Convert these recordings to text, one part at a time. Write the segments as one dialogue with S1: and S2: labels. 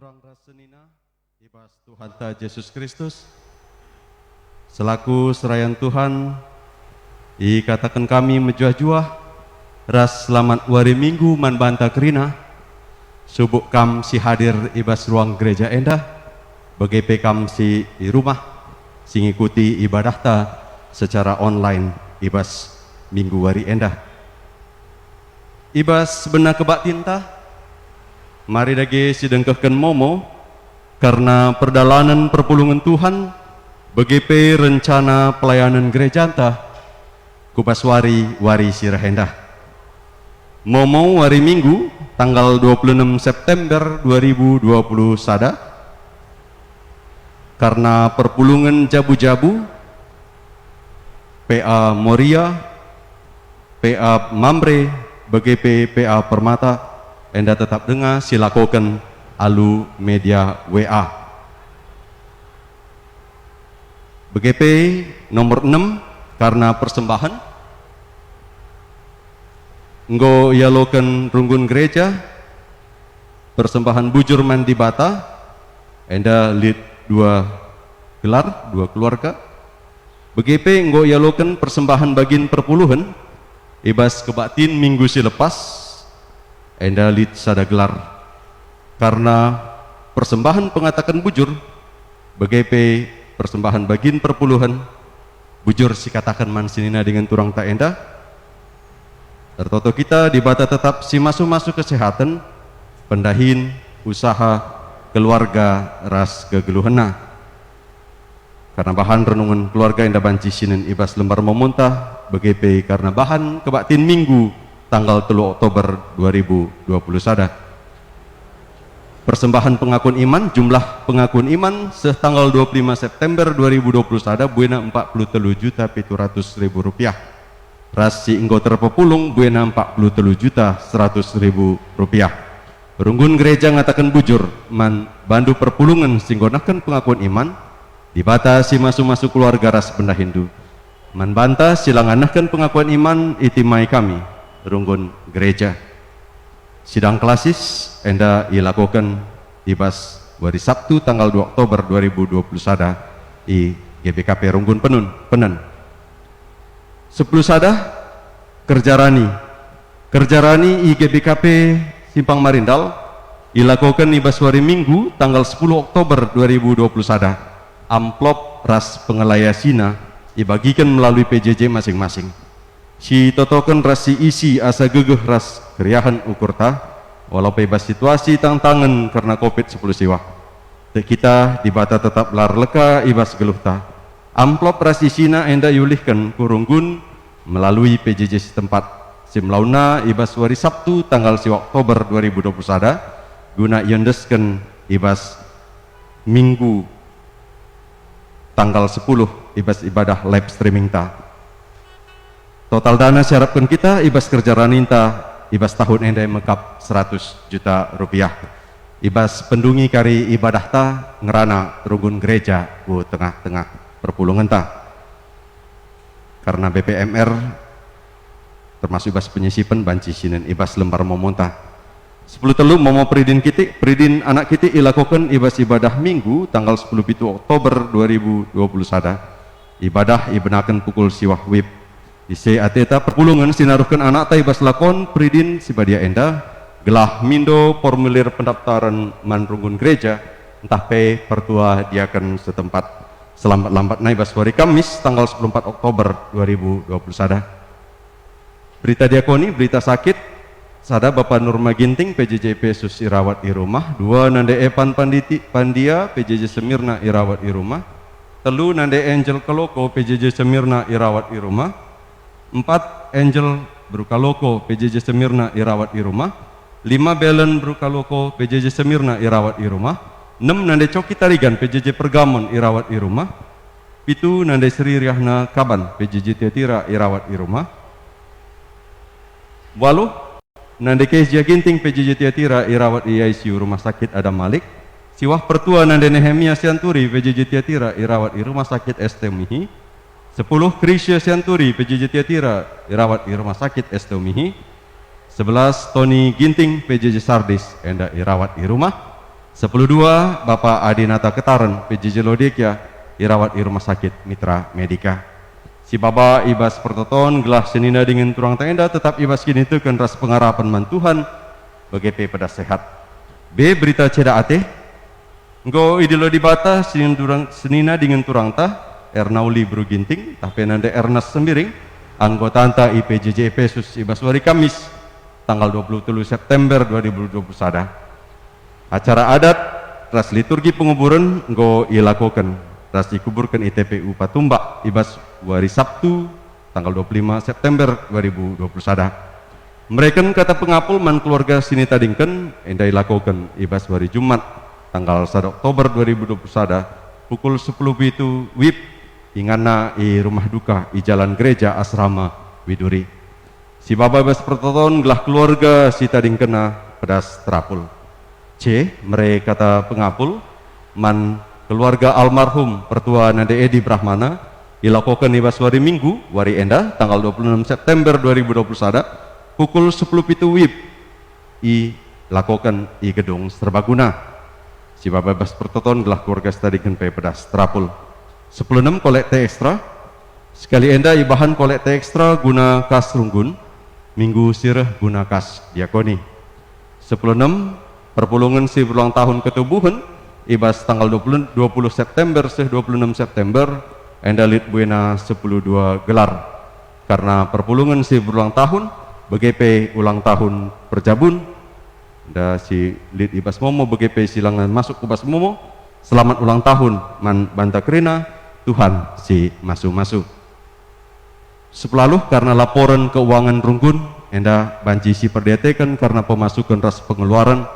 S1: turang rasenina ibas Tuhan ta Yesus Kristus selaku serayan Tuhan ikatakan kami menjuah-juah ras selamat wari minggu man banta kerina subuk kam si hadir ibas ruang gereja endah bagi kam si di rumah sing ikuti ibadah ta secara online ibas minggu wari endah ibas benar kebak tinta. Mari lagi sidengkehkan momo karena perdalanan perpulungan Tuhan begitu rencana pelayanan gereja entah kubaswari wari sirahendah momo wari minggu tanggal 26 September 2020 sada karena perpulungan jabu-jabu PA Moria PA Mamre begitu PA Permata Anda tetap dengar silakan alu media WA. BGP nomor 6 karena persembahan nggo yalokan runggun gereja persembahan bujur mandi bata Anda lead 2 gelar 2 keluarga BGP nggo yalokan persembahan bagin perpuluhan ibas kebatin minggu si lepas Enda lid sada gelar karena persembahan pengatakan bujur BGP persembahan bagin perpuluhan bujur si katakan mansinina dengan turang tak enda tertoto kita dibata tetap si masuk kesehatan pendahin usaha keluarga ras kegeluhena karena bahan renungan keluarga enda banci sinin ibas lembar memuntah BGP karena bahan kebaktin minggu tanggal 3 Oktober 2020 sada persembahan pengakuan iman jumlah pengakuan iman setanggal 25 September 2020 sada buena 43.700.000 rupiah rasi inggo terpepulung buena 43.100.000 rupiah runggun gereja ngatakan bujur man bandu perpulungan singgonakan pengakuan iman dibatasi masuk keluarga ras benda Hindu man bantah silanganahkan pengakuan iman itimai kami runggun gereja sidang klasis enda dilakukan ibas hari Sabtu tanggal 2 Oktober 2020 sada di GBKP runggun penen 10 sada kerjarani i GBKP Simpang Marindal dilakukan ibas hari Minggu tanggal 10 Oktober 2020 sada amplop ras pengelayasina dibagikan melalui PJJ masing-masing si totokan rasi isi asa gegeh ras keriahan ukurta walau bebas situasi tantangan karena COVID-10 siwak kita dibata tetap lar leka ibas geluhta amplop rasi sina enda yulihkan kurunggun melalui PJJ setempat simlauna ibas wari Sabtu tanggal 1 Oktober 2020 sada guna yendeskan ibas Minggu tanggal 10 ibas ibadah live streaming ta total dana siarapkan kita ibas kerja raninta ibas tahun endai mekap 100 juta rupiah ibas pendungi kari ibadah ta ngerana runggun gereja ku tengah-tengah perpulungan ta karena BPMR termasuk ibas penyisipan banci sinen ibas lembar momonta 10 telu momo peridin anak kita ilakukan ibas ibadah minggu tanggal 10 Oktober 2020 sada ibadah ibenakan pukul siwah wib di ateta perpulungan sinaruhkan anak tai bas lakon peridin sibadia enda gelah mindo formulir pendaftaran manrunggun gereja entah pe pertua diakan setempat selambat-lambat naik bas hari Kamis tanggal 14 Oktober 2020 sada berita diakoni berita sakit sada Bapak Nurma Ginting PJJ Pesus irawat di rumah 2 nande Epan Pandia PJJ Semirna irawat di rumah 3 nande Angel Kaloko PJJ Semirna irawat di rumah 4 Angel Brukaloko PJJ Semirna irawat di rumah 5 Belen Brukaloko PJJ Semirna irawat di rumah 6 nande Coki Tarigan PJJ Pergamon irawat di rumah 7 nande Sri Riahna Kaban PJJ Tiatira irawat di rumah 8 nande Kezia Ginting PJJ Tiatira irawat di ICU Rumah Sakit Adam Malik siwah pertua nande Nehemia Sianturi PJJ Tiatira irawat di Rumah Sakit ST Mihi 10 Krisya Sianturi PJJ Tiatira dirawat di Rumah Sakit ST Mihi 11 Tony Ginting PJJ Sardis enda dirawat di rumah 10.2 Bapak Adinata Ketaren PJJ Lodekia dirawat di Rumah Sakit Mitra Medika. Si Bapak ibas pertoton gelah senina dengan turang tenda tetap ibas kini itu kan ras pengarapan mantuhan BGP pada sehat. B berita ceda ate engko idilo di bata senina dengan turang tah Ernauli Bruginting tapi nanda Ernest Sembiring anggota anta IPJJ Pesus ibas wari Kamis tanggal 23 September 2021. Acara adat ras liturgi penguburan engko ilakokan ras dikuburkan ITPU Patumbak ibas wari Sabtu tanggal 25 September 2021. Mereka kata pengapul man keluarga sini tadingken endai lakokan ibas wari Jumat tanggal 1 Oktober 2021 pukul 10 itu WIB ingana i rumah duka i jalan gereja asrama Widuri. Si baba ibas pertoton gelah keluarga si tadingkena pedas terapul. C. Mereka kata pengapul man keluarga almarhum pertua Nade Edi Brahmana ilakokan ibas wari Minggu wari enda tanggal 26 September 2021 pukul 10 pitu WIB i lakokan i gedung serbaguna. Si baba ibas pertoton gelah keluarga stadikan pe pedas terapul. 10.6 kolekte ekstra sekali enda i bahan kolekte ekstra guna kas runggun minggu sirah guna kas diakoni. 10.6 perpulungan si berulang tahun ketubuhan ibas tanggal 20 September seh 26 September endalit buena 10.2 gelar karena perpulungan si berulang tahun BGP ulang tahun perjabun da si lid ibas momo BGP silangan masuk ibas momo selamat ulang tahun man banta krina Tuhan si masu-masu. Sepelaluh karena laporan keuangan runggun enda banci si perdiatekan karena pemasukan ras pengeluaran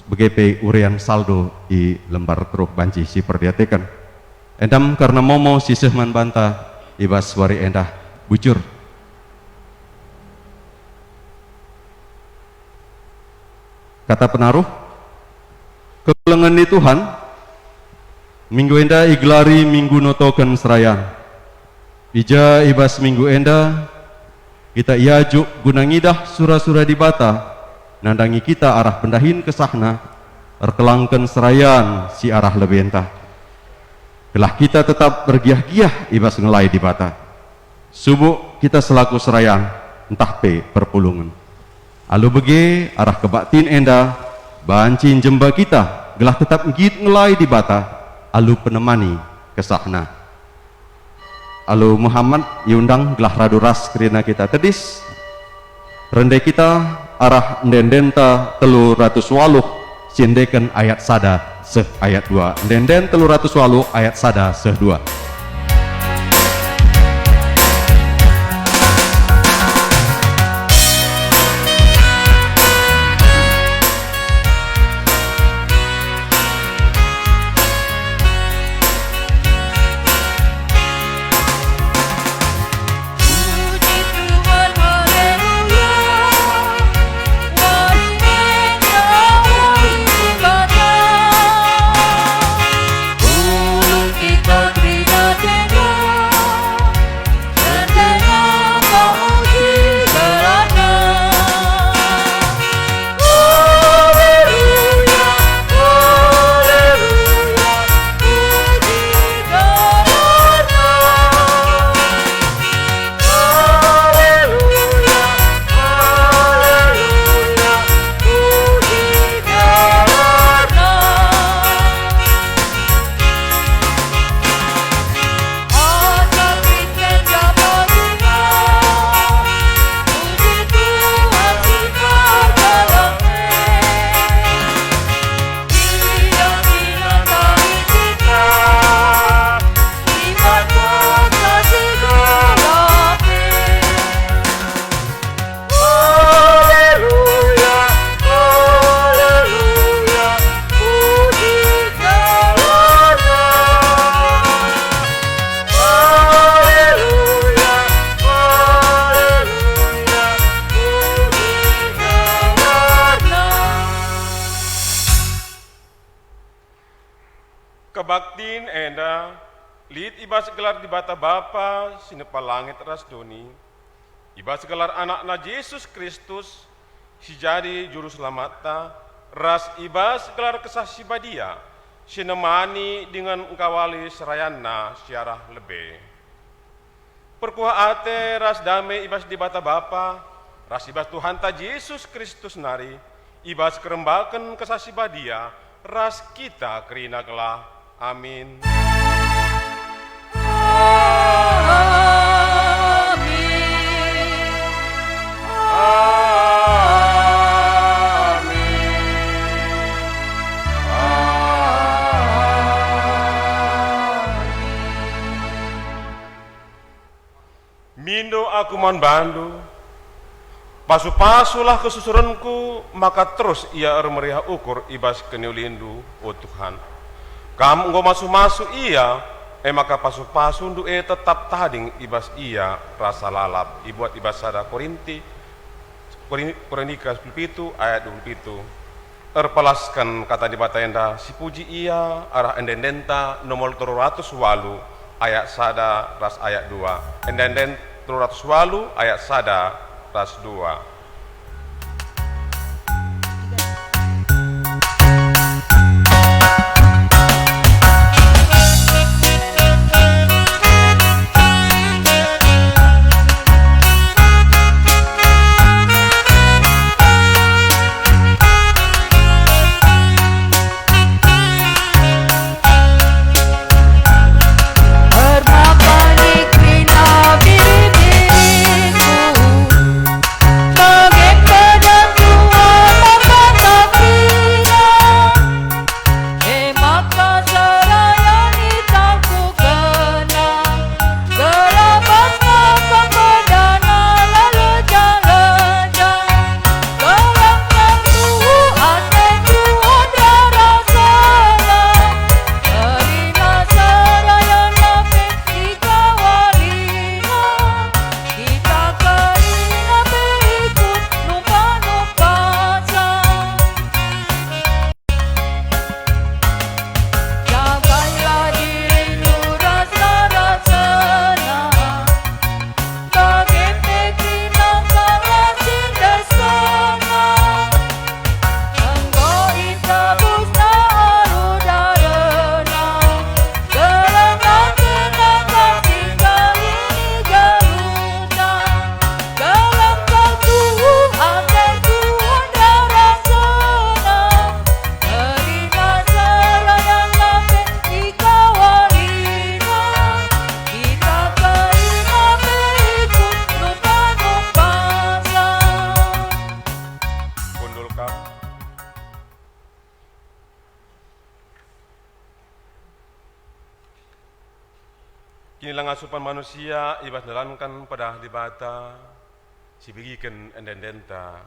S1: BGP urian saldo i lembar keruh banci si perdiatekan. Endam karena momo si sehman banta ibas wari endah bucur. Kata penaruh kelengan di Tuhan minggu endah iglari minggu notokan serayan. Ija ibas minggu endah kita iajuk guna ngidah surah-surah di bata nandangi kita arah pendahin kesahna erkelangkan serayan si arah lebih entah gelah kita tetap bergiah-giah ibas ngelai di bata subuh kita selaku serayan entah pe perpulungan alu bege arah kebaktin enda bancin jemba kita gelah tetap ngit ngelai di bata alu penemani kesahna alu Muhammad yundang gelah raduras kerina kita tedis rendai kita arah ndendenta 308 sindekan ayat sada seh ayat 2 ndenden 308 ayat sada seh 2.
S2: Kebaktin enda lid ibas gelar di bata Bapa sinepa langit ras doni ibas gelar anakna Yesus Kristus si jadi juru selamata ras ibas gelar kesah sibadia, sinemani dengan kawali serayana siarah lebe. Perkuah ate ras damai ibas di bata Bapa, ras ibas Tuhan ta Yesus Kristus nari, ibas kerembakan kesah sibadia, ras kita kerina gelah. Amin. Mindo aku man bandu, pasu-pasulah kesusuranku, maka terus ia meriah ukur ibas keniulindu, oh Tuhan. Kamu engkau masuk-masuk ia, maka pasu-pasu ndu tetap tading ibas ia rasa lalap, ibuat ibas sada Korintika 17 ayat 27. Erpalaskan kata di batenda, si puji ia arah endendenta nomor 308 ayat sada ras ayat 2. Endenden 308 ayat sada ras 2. Kinilang asupan manusia ibas dalankan pada dibata, si bigikan endendenta.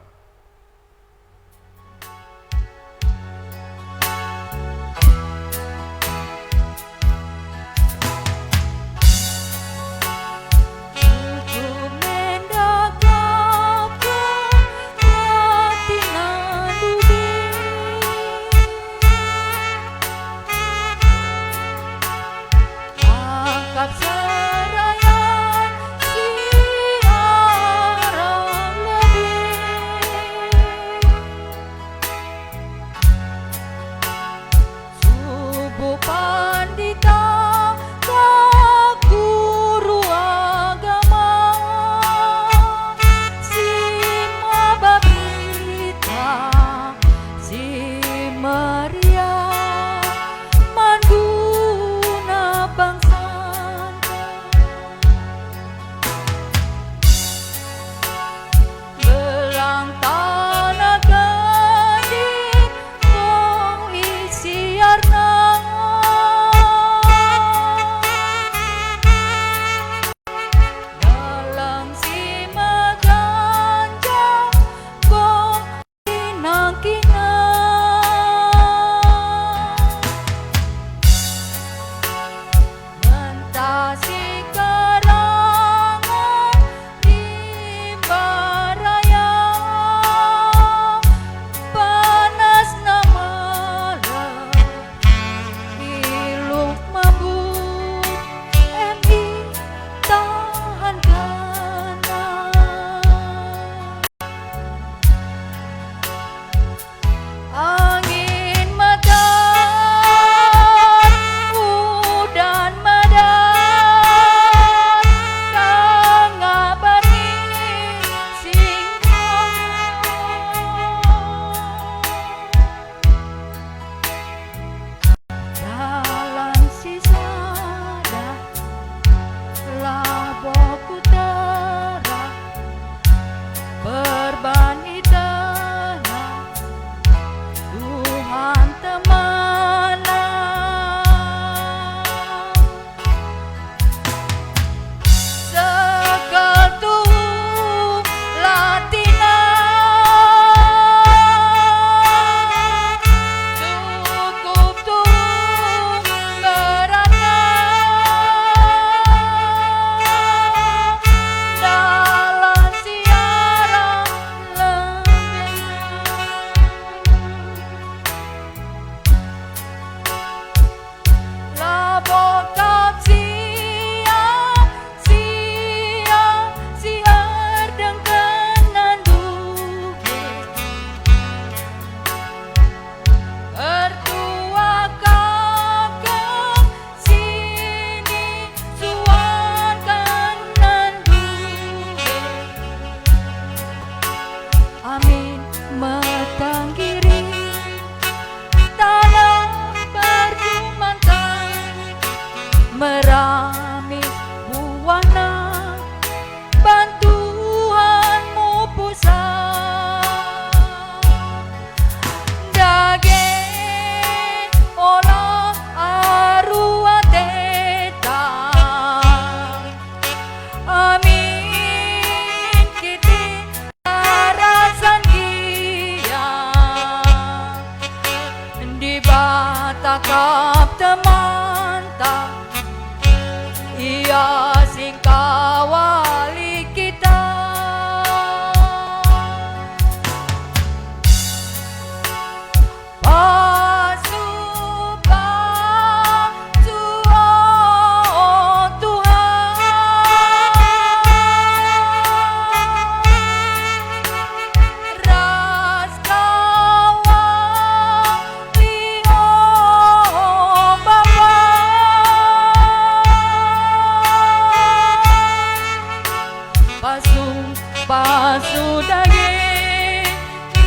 S3: pasudage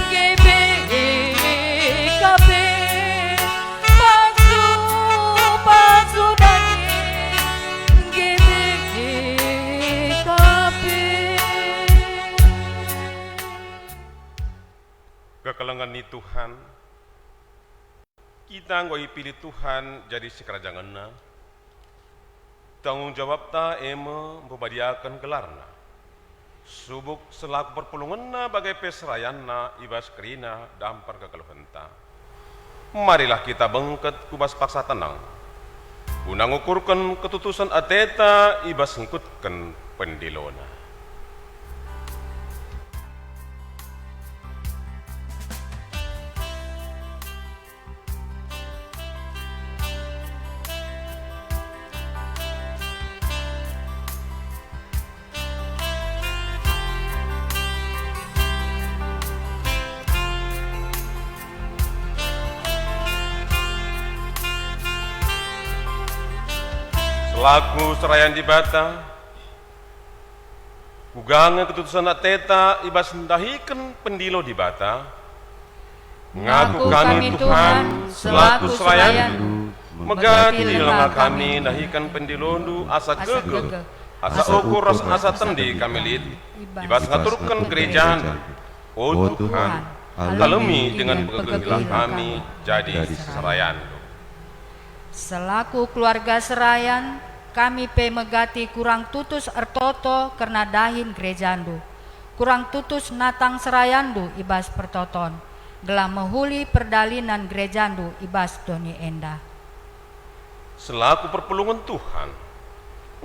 S3: GBKP pasudage GBKP.
S2: Kekelengan ni Tuhan, kita ngoi pilih Tuhan jadi sekerajanganna. Tanggung jawab ta ema membadiakan gelarna. Subuk selaku perpulunganna bagai peserayanna ibas kerina dampar kekeluhenta. Marilah kita bengket kubas paksa tenang. Guna ngukurkan ketutusan ateta ibas ngikutkan pendilona. Selaku serayan di bata, kugangan ketutusan ateta ibas ndahikan pendilo di bata, ngaku kami Tuhan selaku serayan, megati lama kami ndahikan pendilondu asa kege, asa ukur asa tendi kami lid, ibas ngaturkan gerejaan, oh Tuhan, alami dengan pegegilah kami jadi serayan.
S3: Selaku keluarga serayan, kami pe megati kurang tutus ertoto karena dahin gerejandu. Kurang tutus natang serayandu ibas pertoton. Gelah mehuli perdalinan gerejandu ibas doni enda.
S2: Selaku perpulungan Tuhan,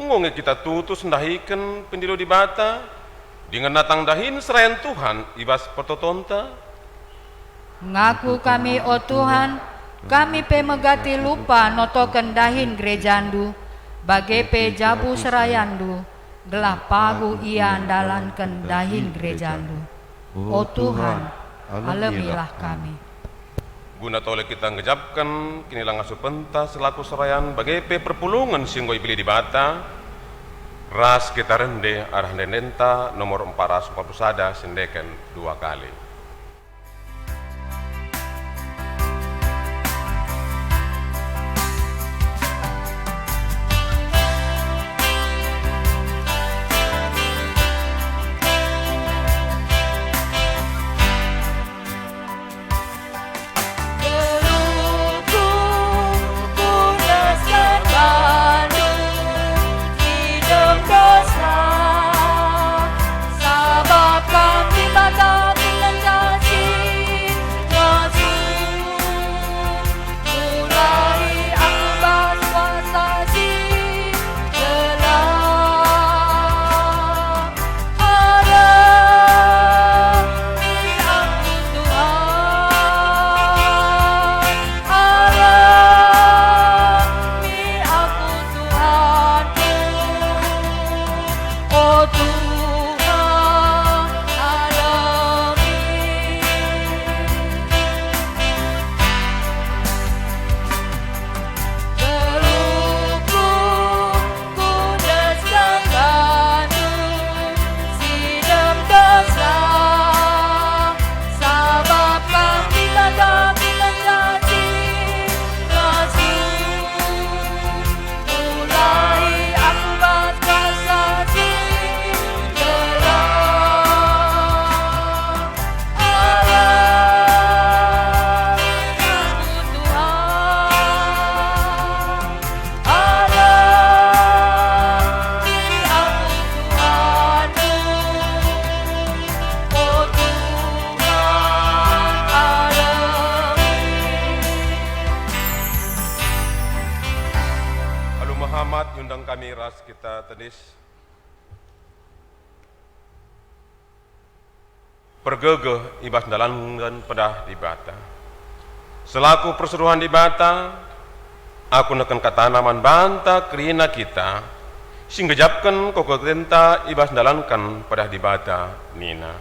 S2: ngonge kita tutus ndahikan pendilo di bata, dengan natang dahin serayan Tuhan ibas pertotonta.
S3: Ngaku kami o Tuhan, kami pe megati lupa notoken dahin gerejandu. Bagai pe jabu serayandu, gelah pagu ia andalan kendahin gerejandu. O Tuhan, alamilah kami.
S2: Guna toleh kita ngejapkan, kinilah ngasuh penta selaku serayan, bagai pe perpulungan singgoi pilih di bata, ras kita rende arah dendenta nomor 441 sendekan 2 kali. kami ras kita tenis pergegeh ibas dalangan pedah di bata. Selaku perseruan di bata, aku neken katanaman banta kerina kita, sing gejapkan koko tenta ibas dalankan pedah di bata nina.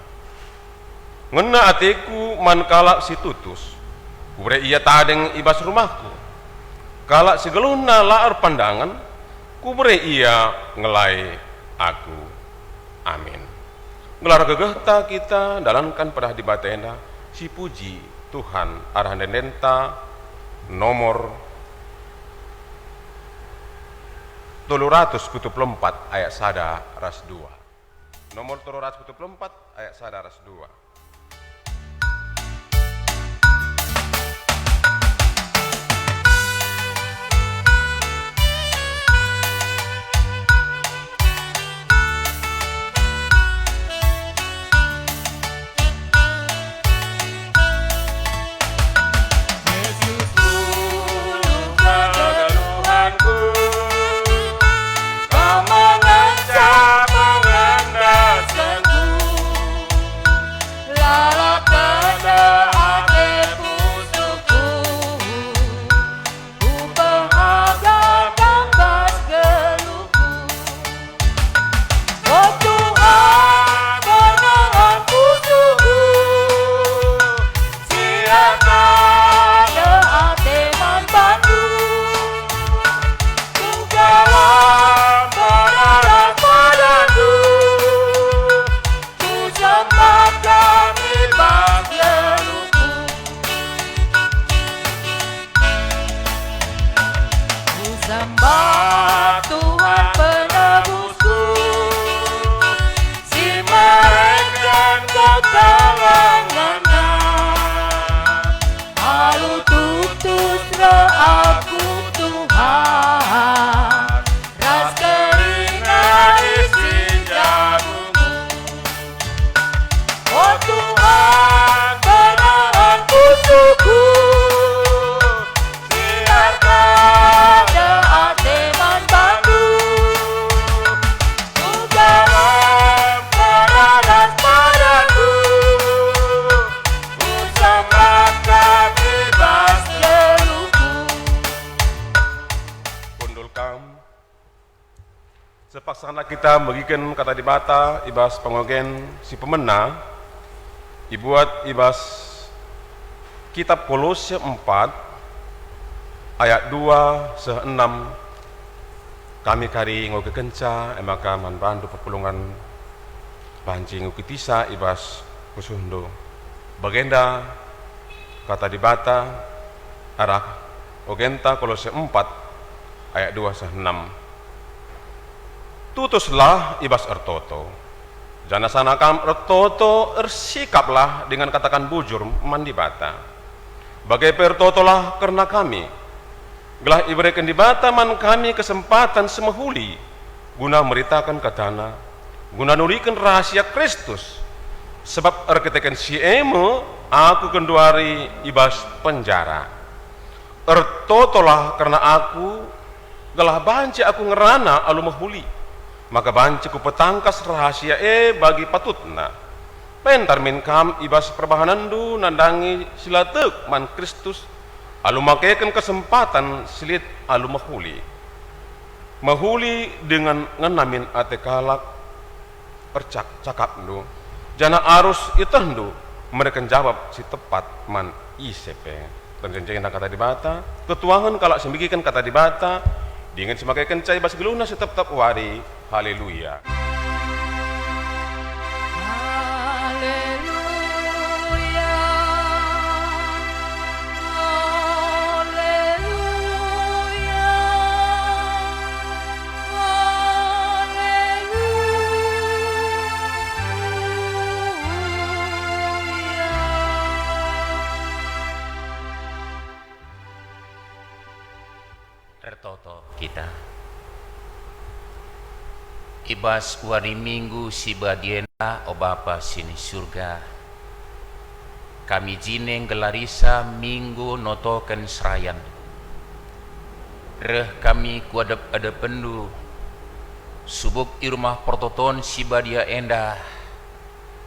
S2: Ngena atiku man kalak si tutus, kubre ia tadeng ibas rumahku. Kalak si geluna laar pandangan, kubre ia ngelai aku. Amin. Gelar gegehta kita dalankan pada di batenda si puji Tuhan arah dendenta nomor 374 ayat 1 ras 2. Nomor 374 ayat 1 ras 2.
S3: Sembah Tuhan penebusku, si merenggan kekalangannya. Halu tutus aku Tuhan, ras keringat isi jagungmu. Oh Tuhan, penahan pusuku,
S2: sepaksana kita bagikan kata dibata ibas pengogen si pemena ibuat ibas kitab Kolose 4 ayat 2-6 kami kari ngoge kenca emaka manbandu perpulungan banci ngoge tisa ibas kusundo bagenda kata dibata arah ogenta Kolose 4 ayat 2-6. Tutuslah ibas ertoto, jana sana kam ertoto ersikaplah dengan katakan bujur mandi bata. Bagai pertotolah karena kami, gelah iberikan di bata man kami kesempatan semahuli, guna meritakan katana, guna nurikan rahasia Kristus. Sebab erketekan si emo, aku kenduari ibas penjara. Ertotolah karena aku, gelah banci aku ngerana alu mahuli. Maka banci ku petangkas rahasia bagi patutna pentar min kam ibas perbahanandu nandangi silatek man Kristus alu makaikan kesempatan silit alu mahuli dengan ngenamin ate kalak percak cakap du jana arus itandu mereka jawab si tepat man ICP dan jenjengin kata dibata ketuangan kalak sembigikan kata dibata dengan semakai kencai bas geluna tetap wari. Haleluya.
S3: Haleluya. Haleluya. Haleluya.
S4: Tertoto kita ibas wari minggu si badiena o Bapa sini surga kami jineng gelarisa minggu notoken serayan reh kami kuadep ada pendu subuk di rumah pertoton si badia endah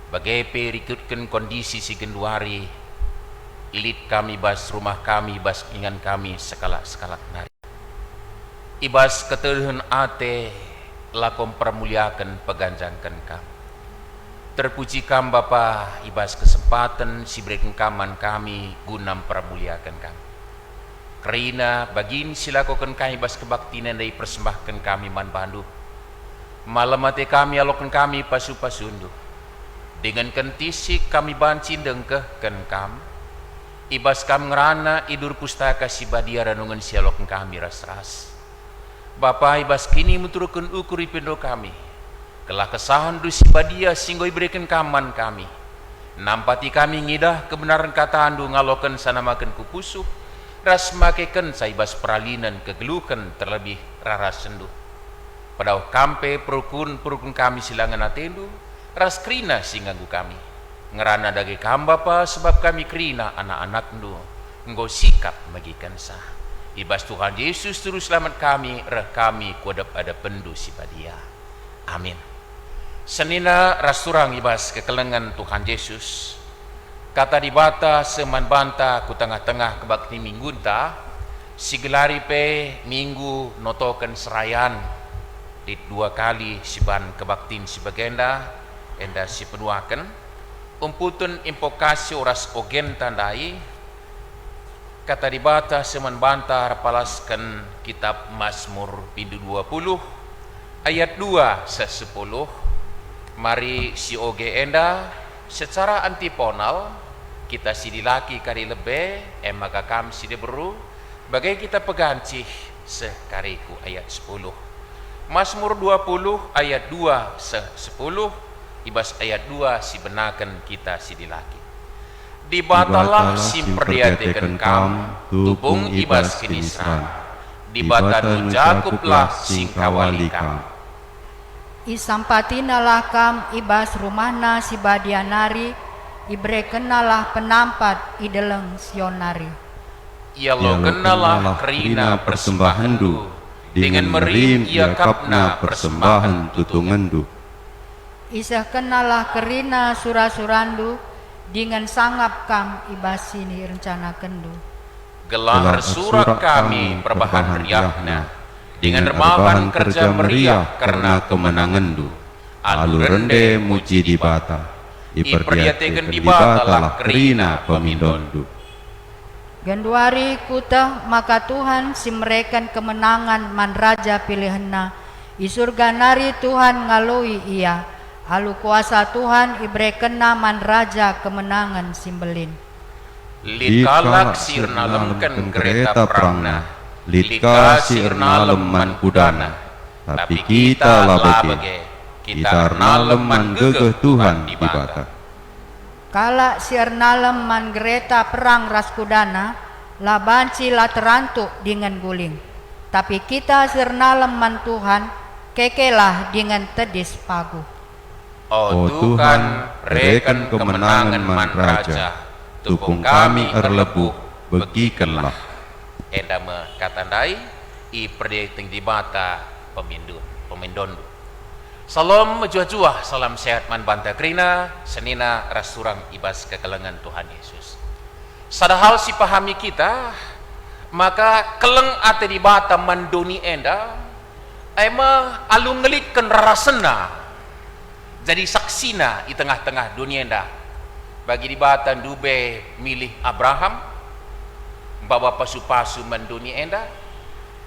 S4: bagai perikutkan kondisi si genduari ilit kami bas rumah kami bas ingan kami sekala nari ibas keteluhan ate lakom permuliakan peganjangkan kam terpuji kam Bapa ibas kesempatan si berikan kaman kami gunam permuliakan kam kerina bagin silakokan kami ibas kebaktinan dari persembahkan kami man bandu malam mati kami alokan kami pasu-pasundu Dengan kentisik kami banci dengkehken kam, ibas kam ngerana idur pustaka si badia ranungan sialok kami ras-ras. Bapa ibas kini muturukun ukur ipendo kami, kelah kesahan du si badia singgoi berikan kaman kami. Nampati kami ngidah kebenaran kata andu ngaloken sanamaken kupusuh, ras makeken saibas peralinan kegelukan terlebih raras senduh. Padau kampe perukun kami silangan atendu, ras krina singanggu kami. Ngerana dage kam Bapa sebab kami krina anak-anak ndu, enggo sikap magikan sah. Ibas Tuhan Yesus terus selamat kami, reh kami kuadap ada pendu si padia. Amin. Senina rasurang ibas kekelengan Tuhan Yesus. Kata dibata seman banta ku tengah-tengah kebakti minggunta, si gelari pe minggu notoken serayan, di 2 kali siban kebaktin si bagenda, enda si penuaken, umputun impokasi oras ogen tandai, kata dibata seman bantar palaskan kitab Mazmur pindu 20 ayat 2 se-10. Mari si oge enda secara antiponal kita si dilaki kari lebe maka kam si deberu bagai kita pegancih sekariku ayat 10. Mazmur 20 ayat 2 se-10 ibas ayat 2 si benaken kita si dilaki. Dibatalah simperdiatekan kam tubung ibas kinisran, dibata nu jakuplah sing kawali kam.
S3: Isampatinalah kam ibas rumahna si badianari, ibrekenalah penampat ideleng sionari.
S4: Ia lo kenalah kerina persembahandu, dengan merim ia kapna persembahan tutungandu.
S3: Isah kenalah kerina surasurandu, dengan sangap kam ibas sini rencana kendu.
S4: Gelar surat kami perbahan riahna, dengan remaban kerja meriah karena kemenangandu. Alu rende muji dibata, iperdiatekan dibatalah kerina pemindondu.
S3: Genduari kutah maka Tuhan simrekan kemenangan man raja pilihanna, i surga nari Tuhan ngalui ia, alu kuasa Tuhan ibrekena man raja kemenangan simbelin.
S4: Likalak sirna lemken kereta perangna, lika sirna leman kudana, tapi kita labege, kita leman gegeh Tuhan dibata.
S3: Kala sirnalem man gereta perang raskudana, labanci la terantuk dengan guling. Tapi kita sirnalem man Tuhan, kekelah dengan tedis pagu.
S4: Oh Tuhan, reken kemenangan man raja, tupung kami erlebuh, begikenlah. Enda me katandai, i perdiating dibata pemindondu. Salam mejuah-juah, salam sehat man banta krina, senina rasurang ibas kekelengan Tuhan Yesus. Sadahal si pahami kita, maka keleng ate dibata mandoni enda, ema alung ngelitken rarasena, jadi saksina di tengah-tengah dunia enda. Bagi dibata dube milih Abraham, bawa pasu-pasu mandoni enda,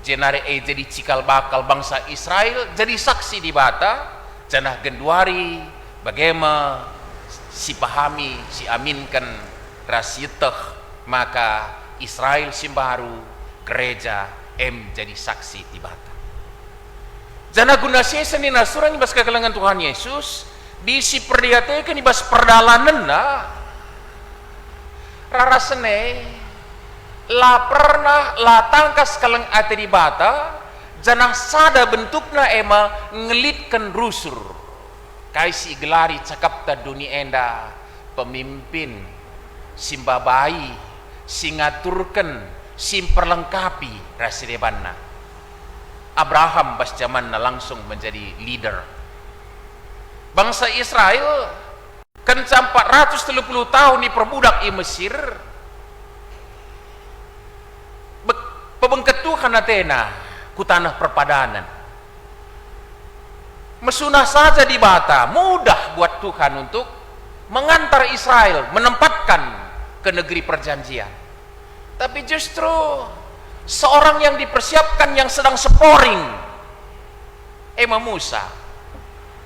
S4: jenare jadi cikal bakal bangsa Israel, jadi saksi di bata janah genduari bagaimana si pahami si aminkan rasiteh, maka Israel simbaru gereja jadi saksi di bata janah guna sesen ni nasuran ibas kekelengan Tuhan Yesus bisi perdiatekan ibas perdalanan rarasene la pernah la tangkas kaleng ate di bata janah sada bentukna ema ngelitkan rusur kaisi gelari cakapta dunia enda pemimpin simbabai singaturkan simperlengkapi rasidebanna. Abraham bas zamanna langsung menjadi leader bangsa Israel kan 430 tahun diperbudak di Mesir. Pebengket Tuhan Athena ku tanah perpadanan. Mesunah saja di bata, mudah buat Tuhan untuk mengantar Israel, menempatkan ke negeri perjanjian. Tapi justru seorang yang dipersiapkan yang sedang sporing, Musa,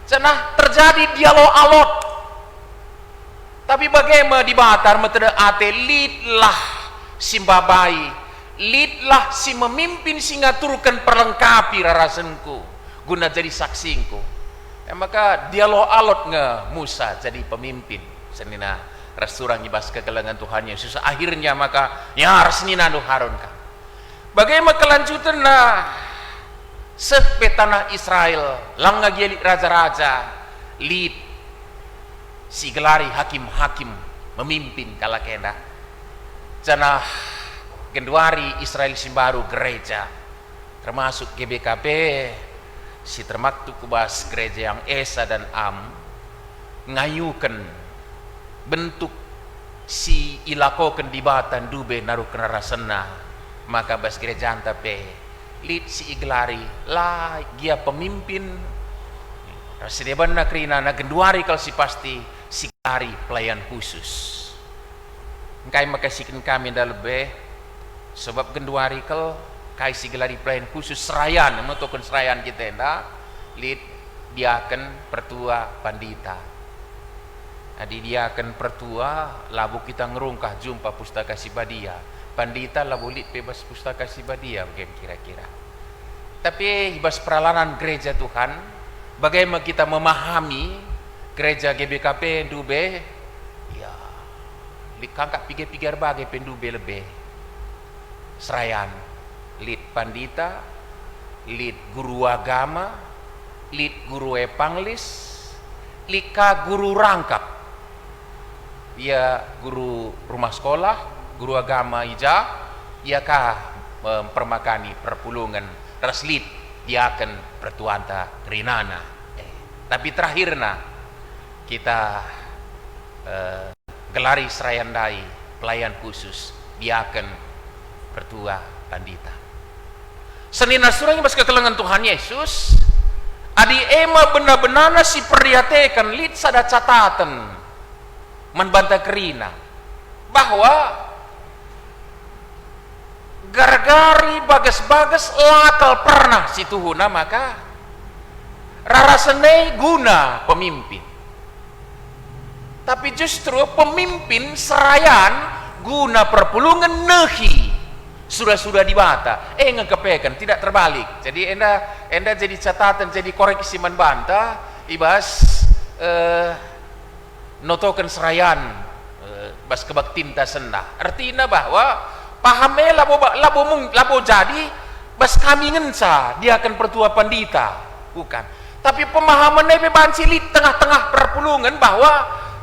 S4: cenah terjadi dialog alot Tapi bagaimana di Batar metode ate lidlah simbabai, lidlah si memimpin si ngaturkan perlengkapi rarasenku guna jadi saksingku. Maka dialog alot nge Musa jadi pemimpin senina resurang ibas kekelengan Tuhan Yesus. Akhirnya maka ya resnina nu Harun ka. Bagaimana kelanjutan sepe tanah Israel langga gelik raja-raja lid si gelari hakim-hakim memimpin kala kena jana genduari Israel simbaru gereja termasuk GBKP si termaktub kubas gereja yang Esa dan Am ngayukan bentuk si ilakokan di batan dube naruh kena rasena maka bas gereja antape lid si iglari lah gia pemimpin rasideban na krina na genduari kal si pasti si gelari pelayan khusus engkai makasihkan kami dalebe sebab genduari kal kai si gelari pelayan khusus serayan menentukan serayan kita enda lid diaken pertua pandita adi diaken pertua labu kita ngerungkah jumpa pustaka Sibadia pandita labu lid bebas pustaka Sibadia bagaimana kira-kira. Tapi ibas peralanan gereja Tuhan, bagaimana kita memahami gereja GBKP Dube, ya, dikangkat pikir-pikir bagai pendube lebih serayan, lid pandita, lid guru agama, lid guru epanglis, lika guru rangkap, ya guru rumah sekolah, guru agama ija, ya kah mempermakani perpulungan reslit dia akan pertuanta rinana tapi terakhirna kita gelari serayandai pelayan khusus dia akan pertua pandita senina suranya pas kekelengan Tuhan Yesus adi ema benar-benar si perlihatkan lid sada catatan membantah kerina bahwa gargari bagas-bagas lakal pernah si tuhuna maka rarasenei guna pemimpin tapi justru pemimpin serayan guna perpulungan nehi sudah dibata ngekepekan tidak terbalik jadi enda jadi catatan jadi koreksi membantah ibas notokan serayan bas kebaktinta senda artinya bahwa pahame labo jadi bas kami ngensa dia akan pertua pandita bukan tapi pemahamannya beban cilik tengah-tengah perpulungan bahwa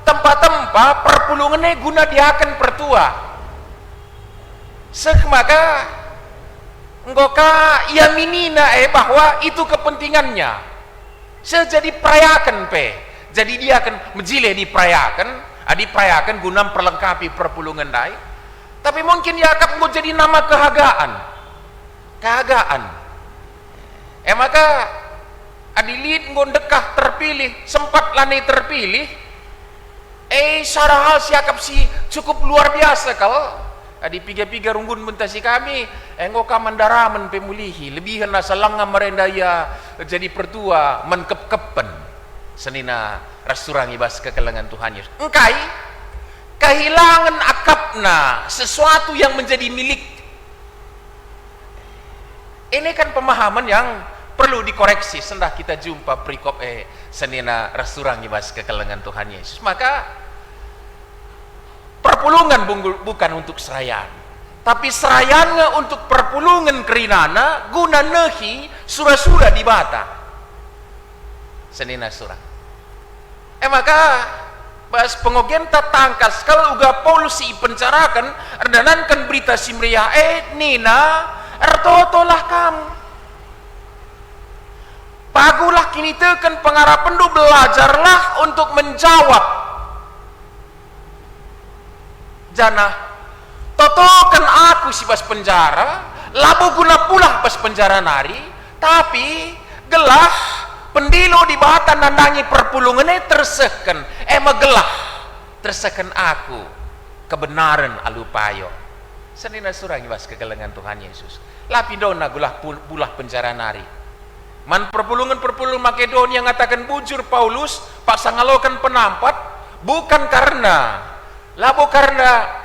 S4: tempat-tempat perpulungannya guna dia akan pertua maka enggoka yaminina bahwa itu kepentingannya sejadi perayakan jadi dia akan menjile diperayakan guna perlengkapi perpulungan dai tapi mungkin ya akan mau jadi nama kehagaan maka adilid ngondekah terpilih sempat lani terpilih sarah hal siakap si cukup luar biasa kalau adi piga-piga runggun mentasi kami enggoka mandaraman pemulihi lebih hendak selanga merendaya jadi pertua menkep-kepen senina resurang ibas kekelengan Tuhan Yesus engkai kehilangan akapna sesuatu yang menjadi milik ini kan pemahaman yang perlu dikoreksi sendah kita jumpa perikop senina resurang ibas kekelengan Tuhan Yesus maka perpulungan bukan untuk serayan tapi serayannya untuk perpulungan kerinana guna nehi surah-surah dibata senina surah maka bas pengogen tatangkas kalau uga polusi pencarakan erdanankan berita simria nina ertotolah kamu pagulah kini teken pengarapan du belajarlah untuk menjawab jana totokan aku si bas penjara labu guna pula bas penjara nari tapi gelah pendilo di batan nandangi perpulungannya terseken megelah terseken aku kebenaran alupayo senina surang ibas kegelengan Tuhan Yesus lapidona gulah bulah penjara nari man perpulungan Makedonia ngatakan bujur Paulus paksa ngalokan penampat bukan karena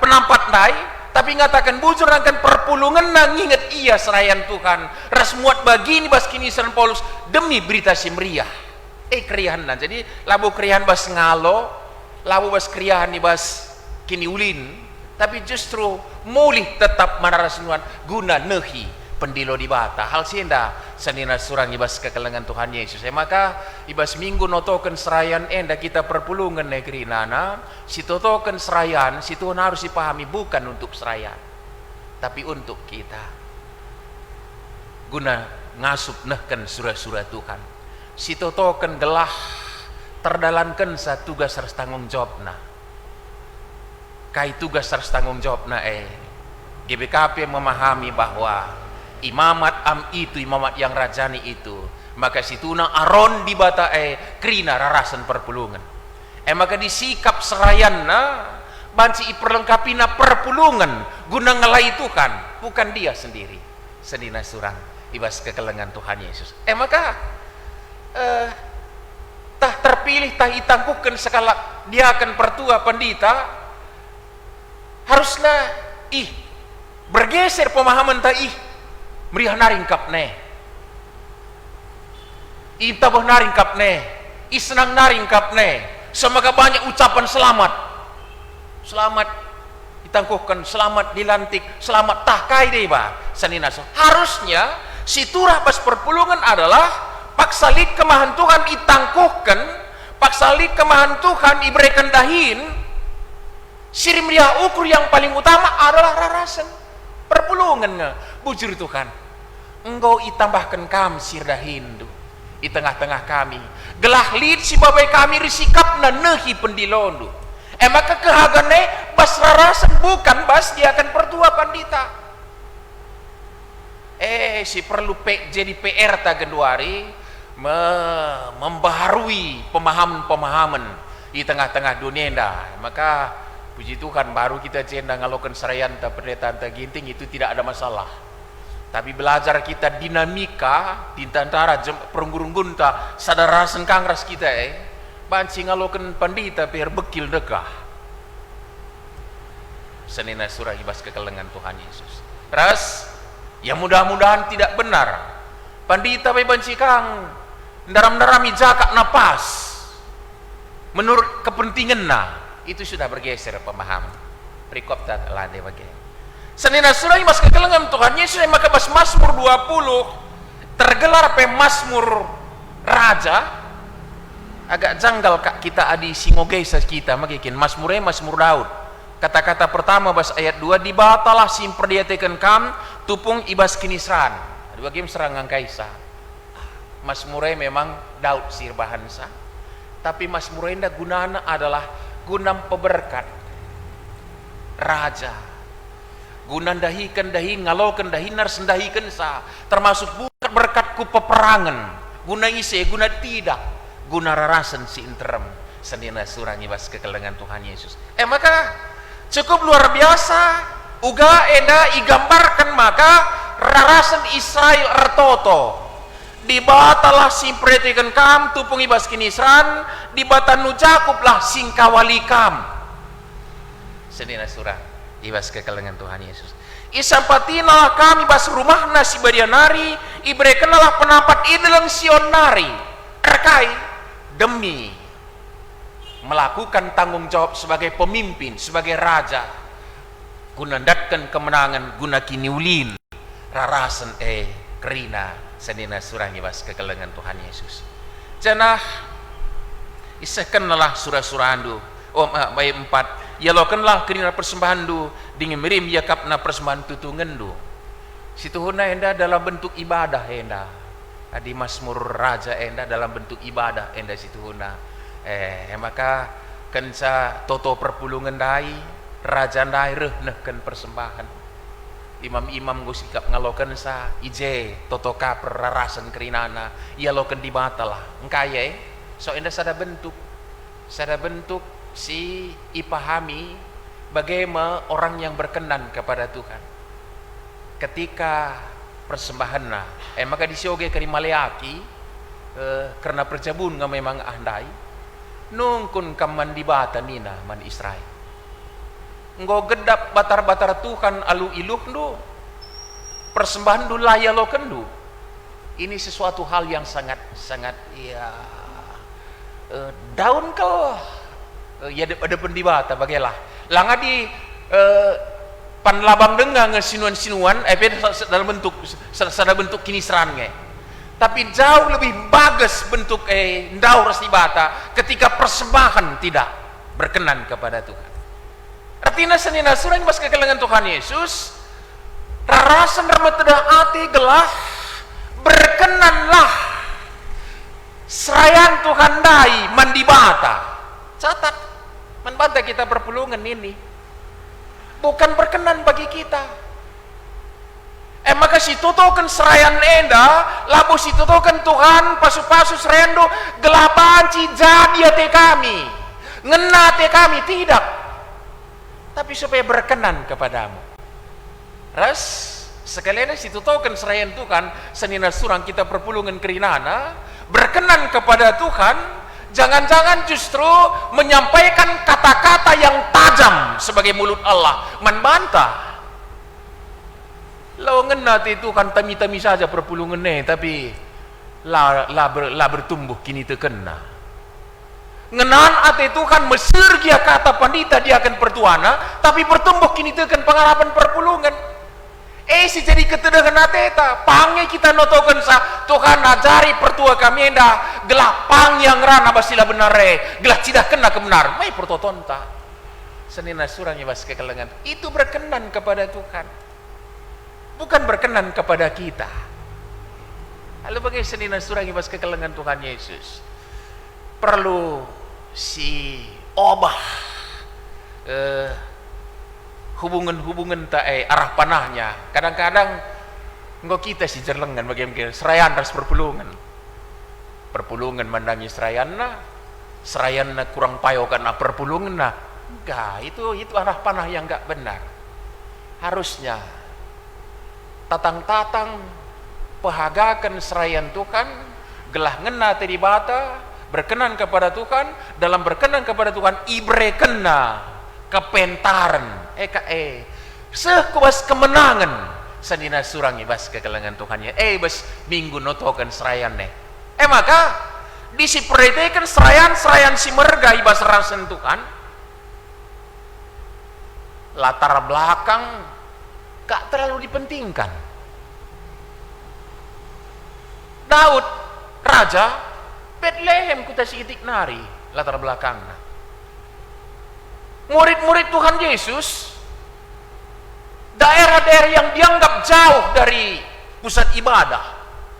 S4: penampat nai, tapi ngatakan bujur akan perpulungan na nginget ia serayan Tuhan ras muat bagini bas kini San Paulus demi berita si meriah keriahan na. Jadi labu keriahan bas ngalo, labu bas keriahan ni bas kini ulin, tapi justru mulih tetap manarasunuan guna nehi pendilo di bata hal sienda sanina surang ibas kekelengan Tuhan Yesus. Maka ibas minggu notoken serayan enda kita perpulungan negeri nana si totoken serayan si Tuhan harus dipahami bukan untuk serayan tapi untuk kita guna ngasup nehken surah-surah Tuhan si totoken gelah terdalankan sa tugas harus tanggung jawab na kai tugas harus tanggung jawab na GBKP memahami bahwa imamat itu imamat yang rajani itu, maka situna aron di bata krina rarasan perpulungan maka disikap serayanna banci iperlengkapina perpulungan guna ngelai Tuhan bukan dia sendiri sedina surang ibas kekelengan Tuhan Yesus maka tah terpilih tah itangkukan sekala dia akan pertua pendita haruslah bergeser pemahaman tah meriah naringkap ne intabah naringkap ne senang naringkap ne semoga banyak ucapan selamat ditangkuhkan selamat dilantik selamat tahkai deh sanina harusnya si turah pas perpulungan adalah paksalit kemahan Tuhan itangkuhkan paksalit kemahan Tuhan diberikan dahin siri meriah ukur yang paling utama adalah rarasan perpulungan bujur Tuhan engkau itambahkan kami sirdahindu di tengah-tengah kami gelah lid si babai kami risikap na nehi pendilondu maka kehagane bas rarasan bukan bas dia akan pertua pandita si perlu jadi PR tagenduari membaharui pemahaman-pemahaman di tengah-tengah dunia dah maka puji Tuhan baru kita cenda ngalokan serayan ta pendeta ta ginting itu tidak ada masalah tapi belajar kita dinamika di antara perunggurunggun ta sadarasan kangras kita banci ngalokan pandita biar bekil dekah senina surah ibas kekelengan Tuhan Yesus ras ya mudah-mudahan tidak benar pandita be banci kang daram-darami jakak napas menurut kepentingan itu sudah bergeser pemahaman perikop tak lade bagai senina surah mas kekelengan Tuhan Yesus maka pas Mazmur 20 tergelar Mazmur raja agak janggal kak kita adi singogesa kita magikin Mazmur Daud kata-kata pertama bas ayat 2 dibatalah simperdiatekan kam tupung ibas kinisran dua game serangan kaisa Mazmur memang Daud sirbahansa tapi Mazmur gunana adalah gunam peberkat raja gunan dahikan ngalokan dahinar sendahikan termasuk bukan berkatku peperangan guna ise guna tidak guna rarasan si interem senina surang ibas kekelengan Tuhan Yesus maka cukup luar biasa uga enda igambarkan maka rarasan Israel ertoto dibatalah simpretikan kam tupung ibas kinisran dibatan nujakuplah singkawalikam senina surah ibas kekelengan Tuhan Yesus isampatina kami bas rumah nasi badianari ibrekenalah penapat ideleng sionari terkai demi melakukan tanggung jawab sebagai pemimpin sebagai raja guna datkan kemenangan guna kiniulin rarasan kerina senina surah ibas kekelengan Tuhan Yesus janah isakanlah surah-surah andu ayat 4 yalokanlah kerina persembahan du dingin mirim yakapna persembahan tutungan du situhuna enda dalam bentuk ibadah enda adi Mazmur raja enda dalam bentuk ibadah enda situhuna maka kenca toto perpulungan dai raja dai rehnehkan persembahan imam-imam gusikap ngalokan sa ije toto kaper rarasan kerinana yalokan dibatalah engkaya so enda sada bentuk si ipahami bagaimana orang yang berkenan kepada Tuhan ketika persembahan maka disioge kari maleaki karena perjabun nga memang andai nungkun kaman di bata nina man Israel. Nggo gedap batar-batar Tuhan alu iluh du, persembahan du laya lo kendu. Ini sesuatu hal yang sangat ya daun ke ya ada pendibata bagelah. Langa di panlabang dengar ngesinuan-sinuan dalam bentuk kinisran nge. Tapi jauh lebih bagus bentuk ndau rasti bata ketika persembahan tidak berkenan kepada Tuhan. Artinya senina surang mas kekelengan Tuhan Yesus rarasan ramateda ati gelah berkenanlah serayan Tuhan dai mandi bata. Catat manbata kita perpulungan ini bukan berkenan bagi kita. Maka si tutokan serayan enda labu si tutokan Tuhan pasu-pasu serendo gelapanci jadi te kami ngena te kami tidak, tapi supaya berkenan kepadamu. Ras sekalian si tutokan serayan Tuhan senina surang kita perpulungan kerinana berkenan kepada Tuhan. Jangan-jangan justru menyampaikan kata-kata yang tajam sebagai mulut Allah membantah. Lo ngena itu kan tami-tami saja perpulungan tapi la bertumbuh kini terkena. Ngenan ate itu kan mesir dia kata pandita dia akan pertuana tapi bertumbuh kini terken pengharapan perpulungan. Si jadi ketedangan ateta pange kita notokan sa Tuhan ajari pertua kami enda gelah pang yang rana basila benare gelah tidak kena kebenar mai pertotonta senina surangnya bas kekelengan itu berkenan kepada Tuhan, bukan berkenan kepada kita. Lalu bagaimana senina surangnya bas kekelengan Tuhan Yesus perlu si obah hubungan-hubungan arah panahnya. Kadang-kadang engkau kita si jerlengan bagaimana serayan ras perpulungan mandangi serayanna kurang payokan perpulungan enggak, itu arah panah yang enggak benar. Harusnya tatang-tatang pahagakan serayan Tuhan gelah ngena tadi bata berkenan kepada Tuhan. Dalam berkenan kepada Tuhan ibre kena kepentaran sekubas kemenangan sandina surangi bas kekelengan Tuhannya bas minggu notokan serayan maka disiperhatikan serayan si merga ibas rasen Tuhan latar belakang gak terlalu dipentingkan. Daud raja Bethlehem kuta sikitik nari latar belakangnya. Murid-murid Tuhan Yesus daerah-daerah yang dianggap jauh dari pusat ibadah,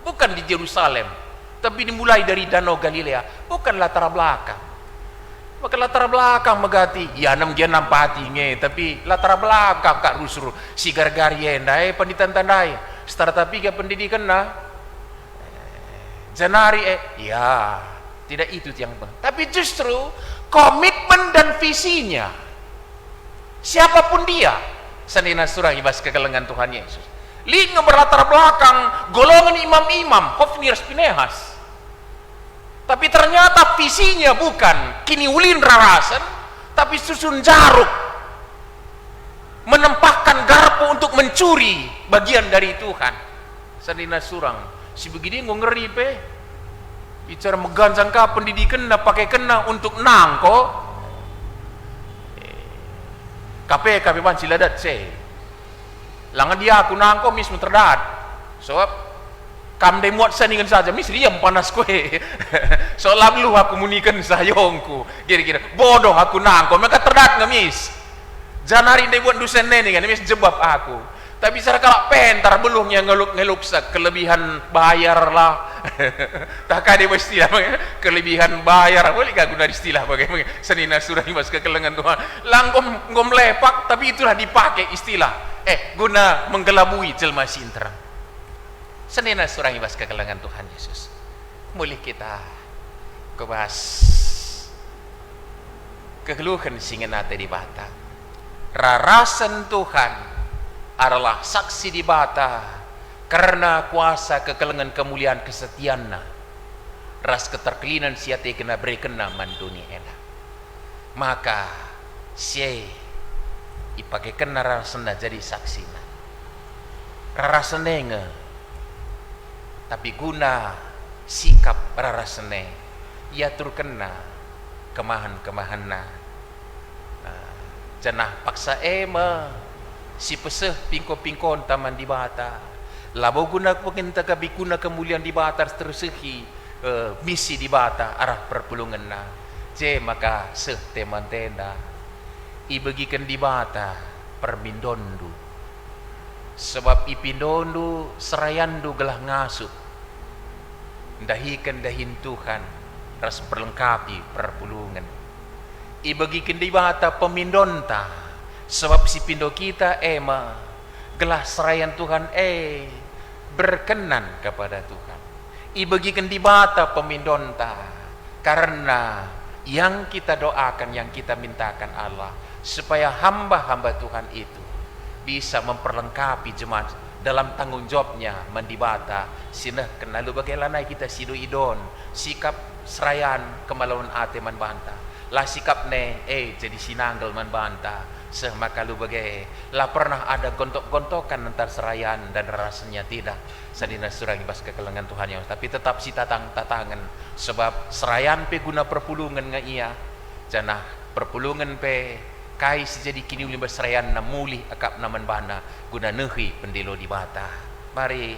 S4: bukan di Yerusalem tapi dimulai dari Danau Galilea, bukan latar belakang. Maka latar belakang megati ya nam dia nampati tapi latar belakang kak rusur si gargarien pendidikan tandai setara tapi ke pendidikan janari ya tidak itu yang tapi justru komitmen dan visinya siapapun dia sanina surah ibas kekelengan Tuhan Yesus li berlatar belakang golongan imam-imam Hofni Pinehas, tapi ternyata visinya bukan kini ulin rarasan tapi susun jaruk menempahkan garpu untuk mencuri bagian dari Tuhan. Sanina surang si begini ngeri bicara megancang ka pendidikan na pakai kena untuk nangko KPK ban siladat langan dia aku nangko mis terdat soab kam de muat saningan saja mis diam panas kue soalnya lu aku munikan sayongku kira-kira bodoh aku nangko mereka terdat ngemis janari de buat dusen nene kan mis jebab aku. Tapi secara kalau pentar belum yang ngeluk sak kelebihan bayar lah. Tak ada istilah kelebihan bayar. Boleh gak guna istilah bagaimana? Senina surah mas kekelengan Tuhan. Langkom ngom lepak tapi itulah dipakai istilah. Guna menggelabui jelma sintra. Senina surah mas kekelengan Tuhan Yesus. Boleh kita kebahas kegeluhan singenate di batang. Rarasan Tuhan adalah saksi di bata karena kuasa kekelengan kemuliaan kesetianna ras keterkelinan siate kena kena manduni enda. Maka sie ipake kena rasena jadi saksina. Rarasenenge tapi guna sikap rarasene ia turkena kemahan-kemahanna. Janah paksa ema si peseh pingko-pingkon taman di bata. Labo guna penginta kabikuna kemuliaan di bata tersehi misi di bata arah perpulunganna. Je maka seh teman tenda ibagikan di bata permindondu. Sebab ipindondu serayandu gelah ngasuh dahikan dahin Tuhan ras perlengkapi perpulungan. Ibagikan di bata pemindonta sebab si pindo kita ema gelah serayan Tuhan berkenan kepada Tuhan. Ibagikan di bata pemindonta karena yang kita doakan, yang kita mintakan Allah supaya hamba-hamba Tuhan itu bisa memperlengkapi jemaat dalam tanggung jawabnya mendibata sinah kenalu bagaimana kita sido idon sikap serayan kemaluan ate man banta lah sikap ne jadi sinanggal man banta seh maka lu bagai lah pernah ada gontok-gontokan antar serayan dan rasanya tidak sadina surang ibas kekelengan Tuhan yang tapi tetap si tatangan sebab serayan pe guna perpulungan nga iya janah perpulungan pe kai sejadi kini ulim berserayan na mulih akap naman bana guna nehi pendelo di bata. Mari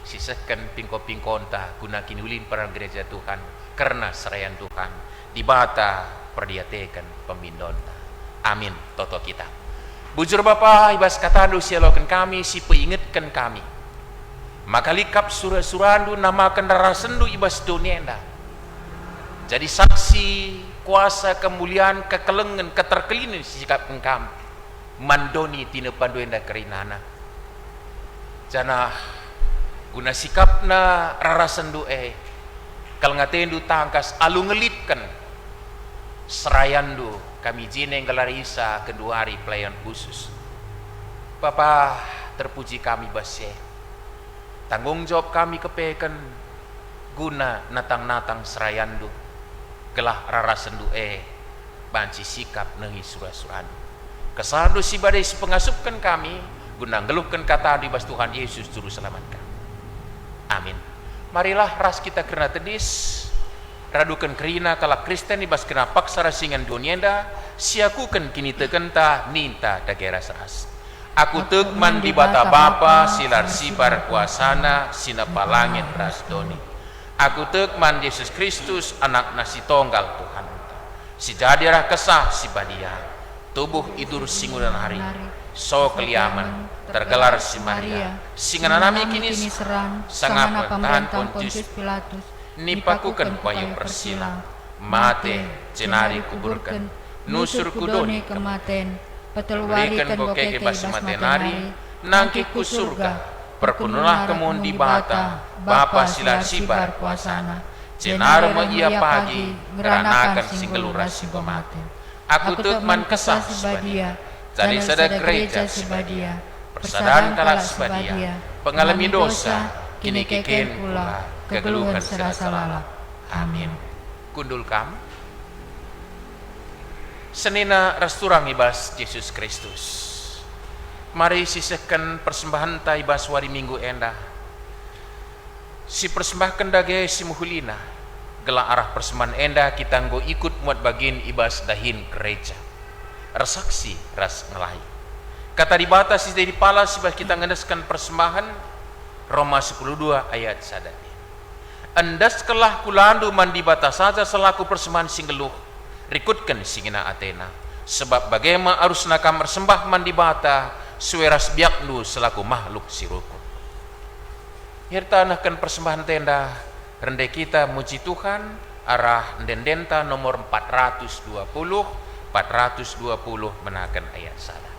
S4: sisahkan pingko-pingkonta guna kini ulim perang gereja Tuhan karena serayan Tuhan di bata perdiatekan pemindonta. Amin. Toto kita. Bujur Bapa ibas katandu sialokan kami si peingetkan kami. Maka likap surah-surandu namakan darasendu ibas donienda. Jadi saksi kuasa kemuliaan kekelengan keterkelinan sikap engkam mandoni tina panduenda kerinana jana guna sikapna rarasendu kal ngatendu tangkas alu ngelitkan serayandu kami jine ngelarisa kedua hari pelayan khusus Bapa terpuji kami basye tanggung jawab kami kepekan guna natang-natang serayandu gelah rarasendu banci sikap nengi surah-suran kesandu si badai si pengasupkan kami guna ngeluhkan kata di bas Tuhan Yesus juru selamatkan. Amin. Marilah ras kita kena tedis radukan kerina kala Kristen di bas kena paksa rasingan dunienda siakukan kini tegenta ninta dagera seras aku tegman di bata Bapa silar sibar kuasana sinapa langit ras doni. Aku tekman Yesus Kristus anak nasi tonggal Tuhan. Si jadirah kesah si badia. Tubuh idur singudan hari. So keliaman tergelar si Maria. Singananami kini seran. Sangat pentahan Pontius Pilatus. Nipakukan payu persila. Mate cenari kuburkan. Nusur kudoni kematen. Petelwarikan bokeke bas matenari. Nangkiku surga. Perpenuhlah kemun di bata Bapa silar sibar kuasana cenar ia pagi ngeranakan singgelura si pematen aku tekman kesah sebadia jadi sada gereja sebadia persadaran kalah sebadia pengalami dosa kini keken pula kegeluhan serasa lala. Amin. Kundul kam senina resturang ibas Yesus Kristus. Mari sisihkan persembahan ta ibas wari minggu endah. Si persembahkan dage si muhulina. Gelah arah persembahan endah kita nggo ikut muat bagin ibas dahin gereja. Resaksi ras ngelai. Kata dibatas si jadi pala sibas kita ngendaskan persembahan Roma 10:2 ayat sadari. Endas kelah kulandu mandi batas saja selaku persembahan singgeluh. Rikutkan singina Athena. Sebab bagaimana arus nakam bersembah mandi bata sueras biaklu selaku makhluk siruku. Hirtanahkan persembahan tenda rendai kita muji Tuhan arah dendenta nomor 420 menakan ayat sada.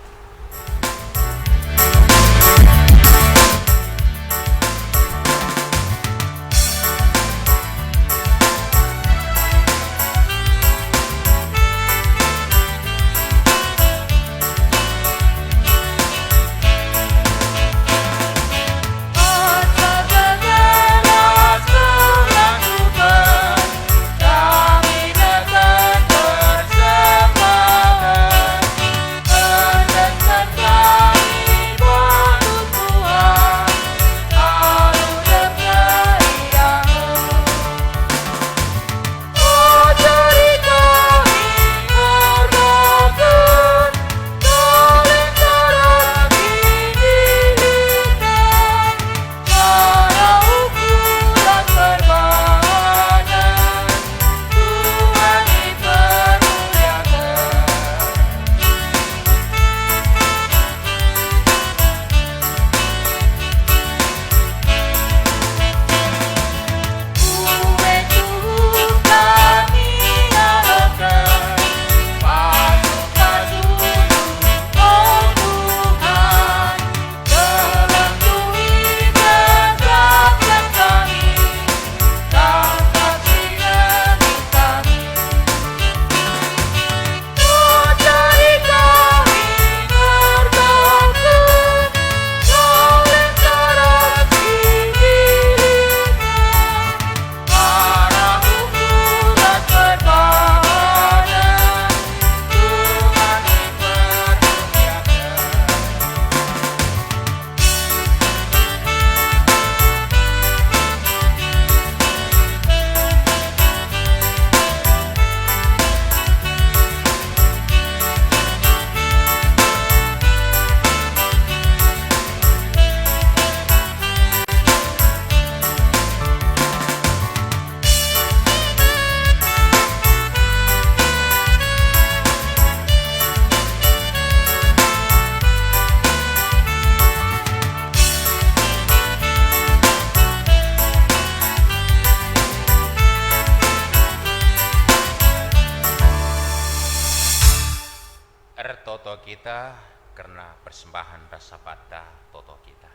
S4: kita karena persembahan rasa bata toto kita.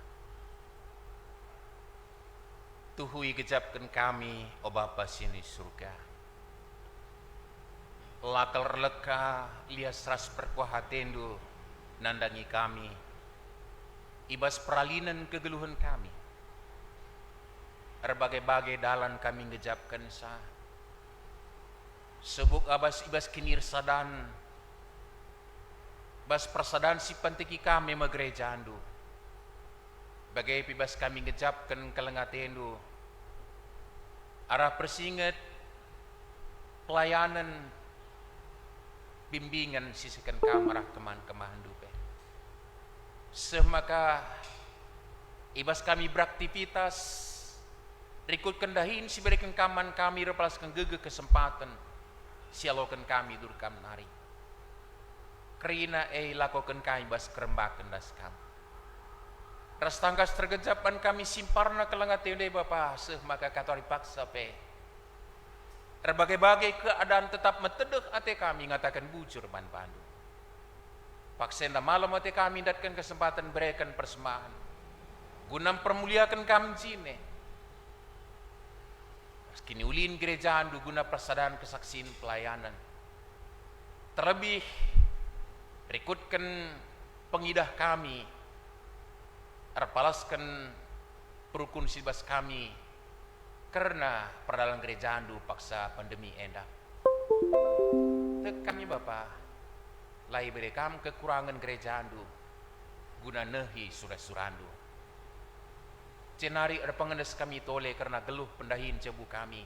S4: Tuhui kejapkan kami, o Bapa sini surga. Lakal releka lias ras perkuahatendu nandangi kami. Ibas peralinan kegeluhan kami. Berbagai-bagai dalan kami ngejapkan sah. Sebuk abas ibas kinir sadan. Bas persadan si pantiki kami magreja andu. Bagai pibas kami ngejapkan kelengatendu. Arah persingat pelayanan bimbingan sisikan kamarah keman-keman dupe. Semaka ibas kami beraktivitas rikut kendahin si berikan kaman kami repalaskan gege kesempatan sialokan kami durkam nari. Kerina lakokan kami bas kerembakan das kami. Ras tangkas tergejapan kami simparna kelengatende Bapa maka katori paksa pe. Berbagai-bagai keadaan tetap metedek ate kami ngatakan bujur ban pandu. Paksenda malam ate kami datkan kesempatan berikan persembahan. Guna permuliakan kami jine. Kini ulin gereja andu guna persadaan kesaksian pelayanan. Terlebih rekutkan pengidah kami. Arpalaskan perukun sibas kami karena perdalan gereja andu paksa pandemi endah. Tek kami Bapa lai berekam kekurangan gereja andu guna nehi surat-surandu. Cenari ada pengendes kami tole karena geluh pendahin cebu kami.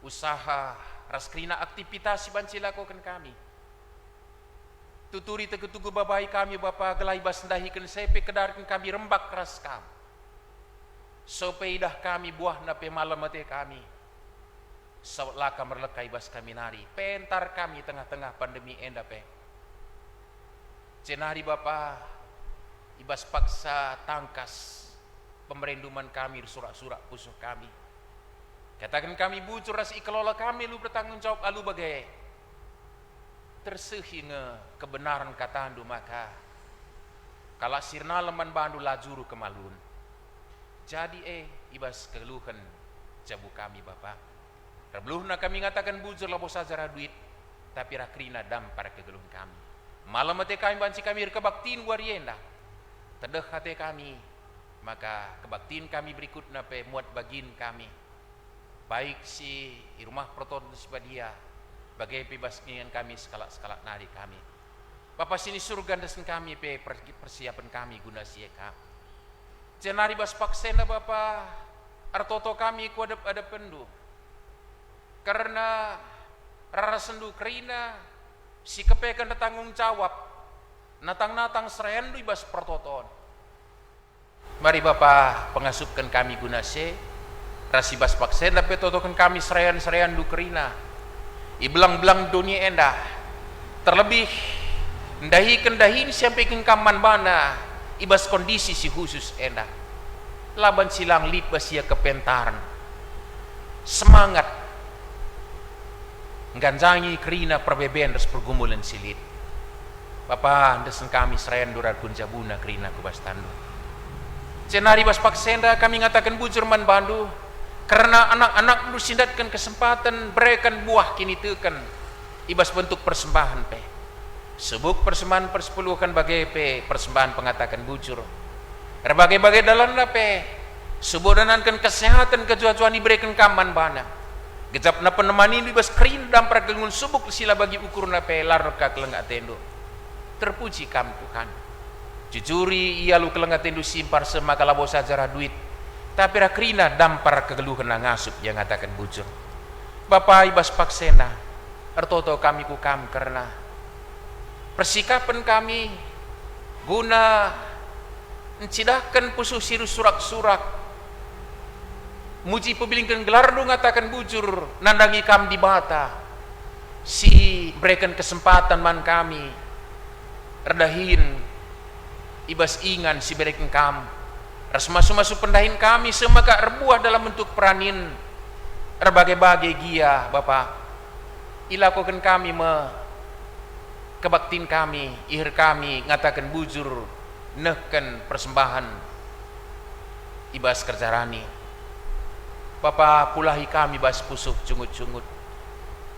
S4: Usaha raskrina aktivitas si banci lakukan kami. Tuturi tegetugu babai kami Bapa gelai bas ndahikan sepe kedarkan kami rembak keras kami. Sope idah kami buah nape malam mati kami. Sawat laka merlekai bas kami nari. Pentar kami tengah-tengah pandemi enda pe. Cenari Bapa ibas paksa tangkas pemerenduman kami surak-surak pusuh kami. Katakan kami bujur ras ikelola kami lu bertanggung jawab alu bagai tersehinga kebenaran kata andu maka kalau sirna leman bandu lajuru kemalun. Jadi ibas keluhan jabu kami Bapa. Rebluhna kami ngatakan bujur labo saja duit tapi rakrina dam para kegeluhan kami. Malam mate kami banci kami kebaktiin warienda. Tedeh hati kami maka kebaktiin kami berikutna pe muat bagin kami. Baik si rumah proton sebadia bagai bebas dengan kami sekala-sekala nari kami. Bapa sini surga desen kami pe persiapan kami guna sieka. Cenari bas paksena Bapa artoto kami ku ada pendu. Karena rara sendu kerina si kepekan tanggung jawab natang-natang serendu bas pertoton. Mari Bapa pengasupkan kami guna se rasi bas paksena pe totokan kami serean du kerina. Ibelang-belang dunia endah. Terlebih ndahi-kendahin sampai kengkaman mana ibas kondisi si khusus endah. Laban silang lit basia kepentaran. Semangat ngganjangi kerina perbeben res pergumulan silit. Bapa ndesen kami serayan durar kunjabuna kerina kubas tandu. Cenari bas paksenda kami ngatakan bujur man bandu. Karena anak-anak lu sindatkan kesempatan berikan buah kini tekan ibas bentuk persembahan pe. Sebuk persembahan persepuluhan bagai pe persembahan pengatakan bujur. Berbagai-bagai dalan pe. Subodanankan kesehatan kejujuan diberikan kaman bana. Gejap na penemani ibas krin dampar gengun subuk sila bagi ukur na pe larka kelengat tendo. Terpuji kam Tuhan. Jujuri ia lu kelengat tendo simpar semaka labo saja duit. Tapi rakrina dampar kegeluhan ngasup yang ngatakan bujur. Bapak ibas paksena ertoto kami ku kam karena persikapan kami guna mencidahkan pusuh siru surak-surak muji pebilingkan gelardu ngatakan bujur nandangi kam di bata si berikan kesempatan man kami redahin ibas ingan si berikan kam ras masuk-masuk pendahin kami semaka erbuah dalam bentuk peranin berbagai-bagai gia Bapa ilakukan kami kebaktin kami, ihir kami ngatakan bujur nehken persembahan ibas kerjarani. Bapa pulahi kami bas pusuh cungut-cungut.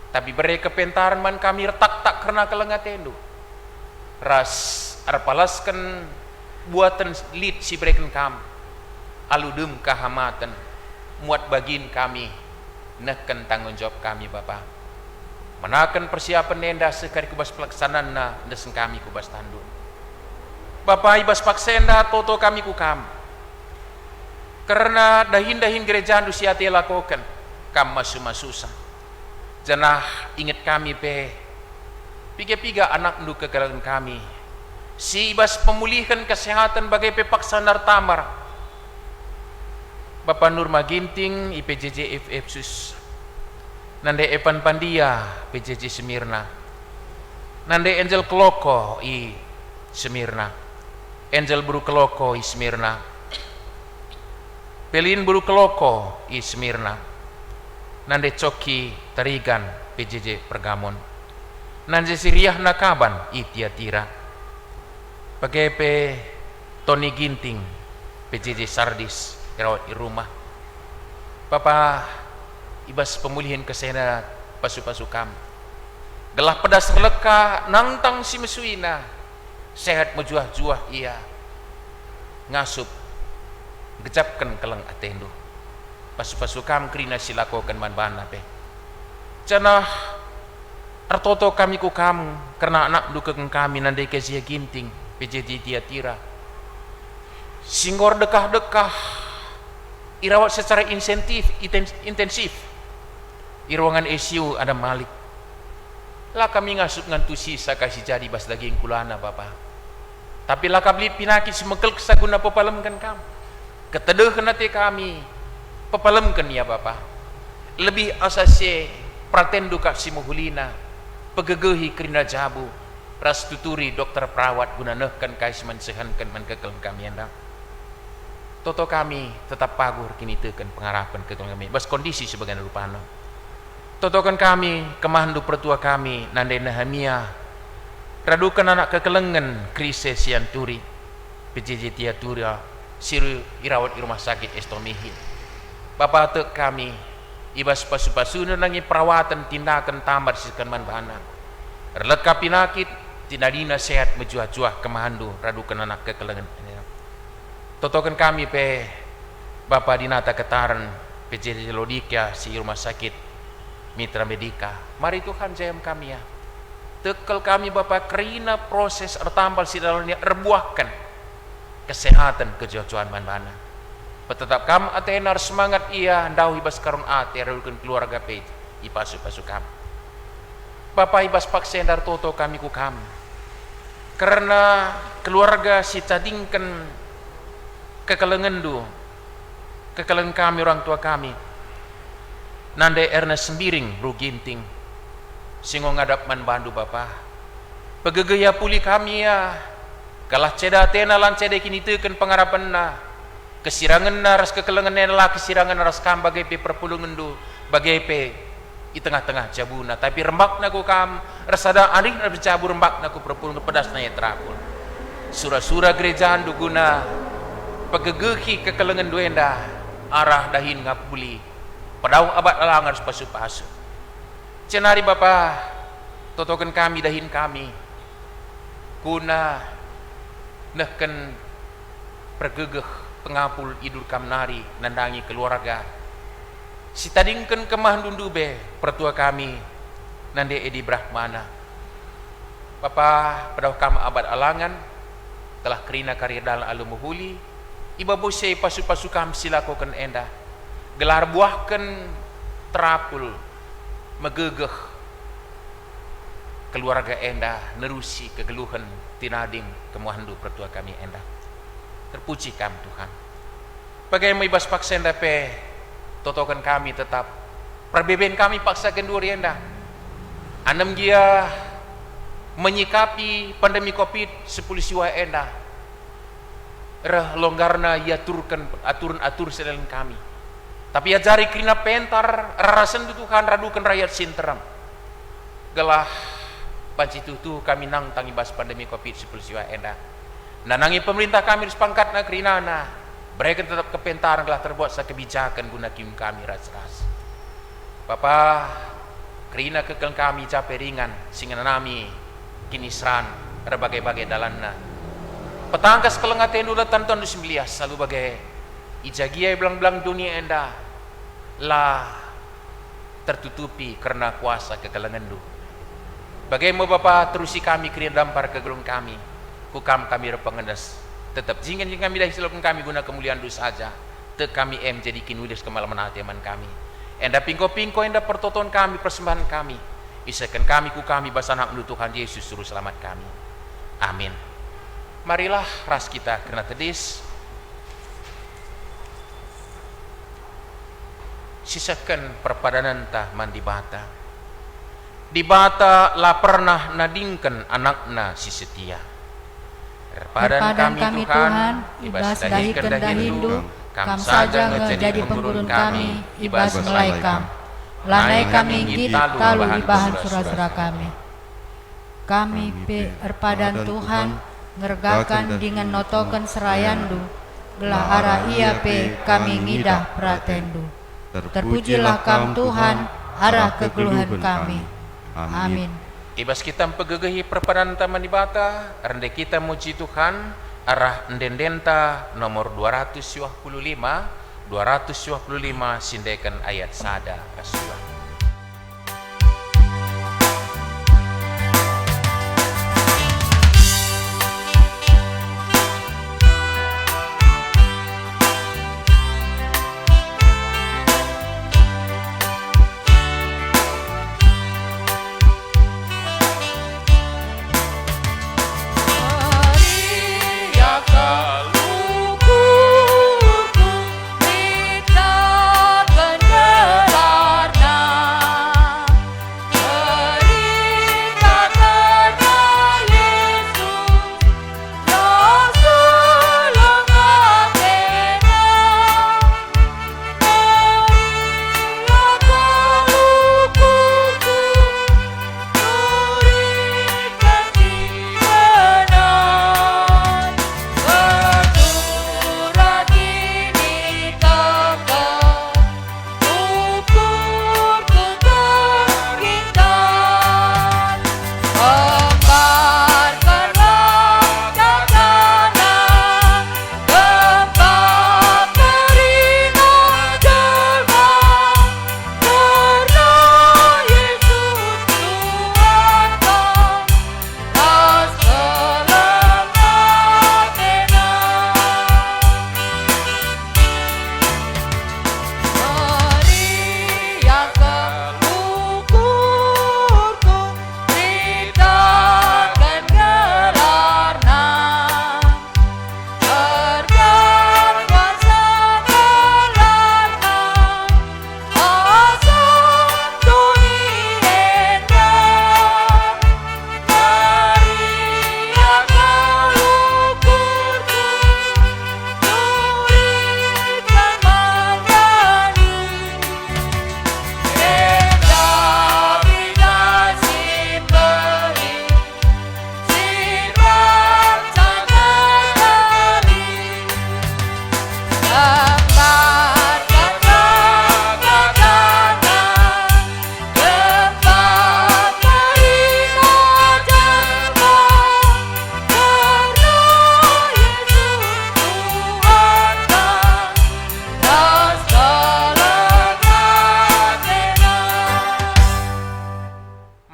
S4: Tapi beri kepentaran man kami retak tak karena kelengatendu. Ras arpalaskan buatan lid si breken kam. Aludum kahamatan muat bagin kami nehken tanggung jawab kami Bapa. Menakan persiapan nenda sekali kubas pelaksanaan na desen kami kubas tandun. Bapa ibas paksenda toto kami kukam. Karena dahin-dahin gereja andu siate lakukan kam masu-masusa. Janah ingat kami pe piga-piga anak ndu kegerakan kami. Si ibas pemulihan kesehatan bagai pe paksanar tamar. Bapak Nur Maginting IPJJ Efesus. Nande Evan Pandia PJJ Semirna. Nande Angel Kloko I Semirna. Angel Buru Kloko I Semirna. Pelin Buru Keloko I Semirna. Nande Coki Tarigan PJJ Pergamon. Nande Siriah Nakaban I Tiatira. Pagepe Tony Ginting PJJ Sardis Rawat di rumah. Papa ibas pemulihan kesehatan pasu-pasu kam. Gelah pedas leka nangtang si mesuina. Sehat mejuah-juah ia. Ngasup gejapkan keleng atendo. Pasu-pasu kam krina silakokan manbana pe. Cenah artoto kami ku kam karena anak dukeng kami nandai kezia ginting PJJ Tiatira. Singgor dekah-dekah irawat secara intensif di ruangan ICU ada Malik. Lah kami ngasup ngantusi sakasi jadi bas daging kulana Bapak. Tapi lah kabli pinakit semekel kesaguna pepalemkan kamu. Ketedeuh nate kami pepalemkan ya Bapak. Lebih asase pratendu kak simuhulina pegegehi kerina jabu ras tuturi dokter perawat guna nehkan kais mensehankan menkekel kami anda. Toto kami tetap pagur kini teken pengharapan ke kami bas kondisi sebagian rupana. Totokan kami kemahandu pertua kami nandai Nehemia radukan anak kekelengan krise sianturi PJJ Tiatira siru irawat di rumah sakit Estomihi. Bapak tek kami ibas pasu-pasu nangi perawatan tindakan tambar sikan manbana releka pinakit tinadina sehat mejuah-juah kemahandu radukan anak kekelengan. Totokan kami pe Bapak Dinata Ketaran PJJ Lodikia si rumah sakit Mitra Medika. Mari Tuhan jayam kami ya. Tekel kami Bapak kerina proses ertambal si dalamnya erbuahkan kesehatan kejojoan manbana. Petetap kam atenar semangat ia ndau ibas karun ate radukan keluarga pe ipasu-pasu kam. Bapak ibas paksendar toto kami ku kam. Karena keluarga si tadingkan kekelengendu kekelengan kami orang tua kami nande Ernest Sembiring Bro Ginting singo ngadap man bandu Bapak pegegaya puli kami ya kalah ceda tena lan ceda kini teken pengharapan na kesirangan na ras kekelengan nela kesirangan ras kam bagai pe perpulungan du bagai pe di tengah-tengah jabuna tapi rembak naku kam rasada aring na bercabu rembak naku perpulungan pedas na ya terapul surah-surah gerejaan du guna pegegehi kekelengan duenda arah dahin ngapuli padau abad alang harus pasu-pasu cenari Bapak totokan kami dahin kami kuna nehken pergegeh pengapul idul kamnari nandangi keluarga si tadingken kemah dundube pertua kami nande Edi Brahmana Bapak padau kam abad alangan telah kerina karir dalam alumuhuli iba bose pasu-pasu kam silakokan enda gelar buahkan terapul megegeh keluarga enda nerusi kegeluhan tinading kemuhandu pertua kami enda terpuji kam Tuhan bagaimana ibas paksa enda pe totokan kami tetap perbeben kami paksa kenduri enda anam dia menyikapi pandemi COVID-19 siwa enda reh longgarna ia turkan aturan-atur selain kami tapi ya jari krina pentar rarasan Tuhan radukan rakyat sinteram gelah panci tuh kami nang tangi bas pandemi COVID-19 enda. Nanangi pemerintah kami di pangkat negeri nana. Mereka tetap kepentaran telah terbuat sa kebijakan guna kim kami ras-ras. Bapa, kerina kekel kami capai ringan sehingga nami kinisran berbagai-bagai dalanna. Petangkas kelengaten dulu tanton du sembilias selalu bagai ijagiai belang-belang dunia enda lah tertutupi karena kuasa kekelengan du. Bagaimana Bapa terusi kami kerina dampar kegelung kami. Hukam kami repengendas tetap jingan kami dah silakan kami guna kemuliaan du saja. Te kami jadi kinulis kemalaman hati aman kami. Enda pingko-pingko enda pertoton kami persembahan kami. Isakan kami ku kami basanak menurut Tuhan Yesus suruh selamat kami. Amin. Marilah ras kita kena tedis. Sisakan perpadanan tah mandi bata. Di bata lah pernah nadingkan anakna si setia. Perpadan kami Tuhan, ibas dahikan dahindu, kam saja ngejadi penggurun kami, ibas melai kam. Lanai kami kita lalu ibahan surah-surah kami. Kami perpadan Tuhan, ngergakan dengan notokan serayandu, gelah arah ia pe kami ngidah pratendu. Terpujilah kam Tuhan, arah kegeluhan kami. Amin. Ibas kita mempegegehi perpadan taman di bata, rende kita muji Tuhan, arah ndendenta nomor 225 sindekan ayat sada Rasulullah.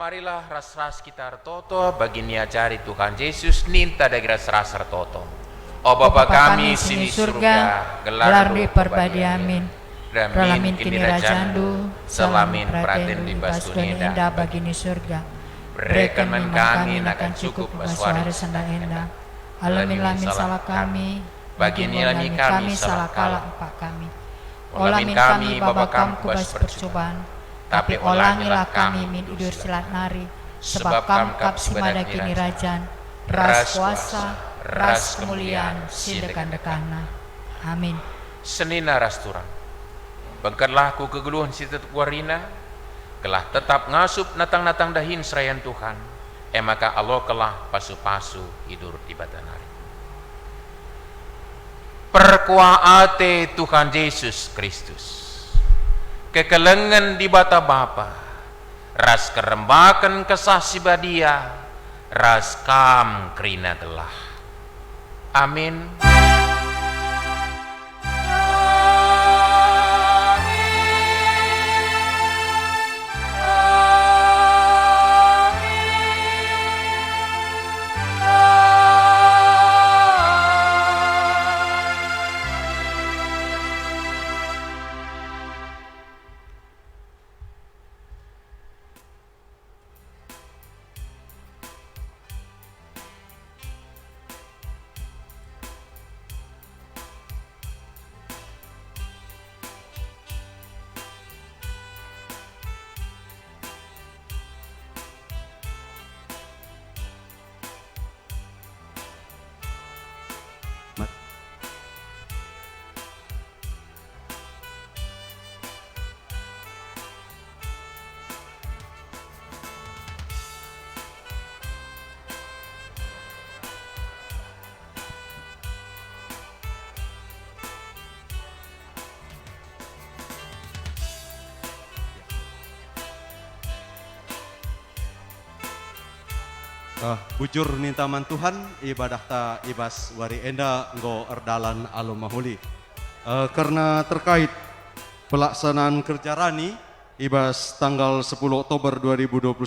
S4: Marilah ras-ras kita toto bagi niacari Tuhan Yesus ninta dari ras-ras toto. O Bapa kami sini surga, gelar di perbadi amin. Ralamin kini rajandu, selamin praten di bastuni indah bagi ni surga. Berikan men kami akan cukup baswari sanda indah. Alamin lamin salah kami, bagi nilami kami salah kalah empat kami. Olamin kami bapa kami kubas percobaan. Tapi olangilah kami min idur silat nari, sebab kamkap simada kini rajan, ras kuasa, ras kemuliaan, sidekan-dekana. Amin. Senina ras turang, bengkarlah ku kegeluhan si tetap warina, kelah tetap ngasup natang-natang dahin serayan Tuhan, maka Allah kelah pasu-pasu hidur di batanari. Perkuaate Tuhan Yesus Kristus, kekelengan di bata Bapa, ras kerembakan kesah sibadia, ras kam kerina gelah. Amin.
S1: Bujur nintaman Tuhan ibadah ta ibas wari enda nggo erdalan alum mahuli. Karena terkait pelaksanaan kerja rani ibas tanggal 10 Oktober 2021,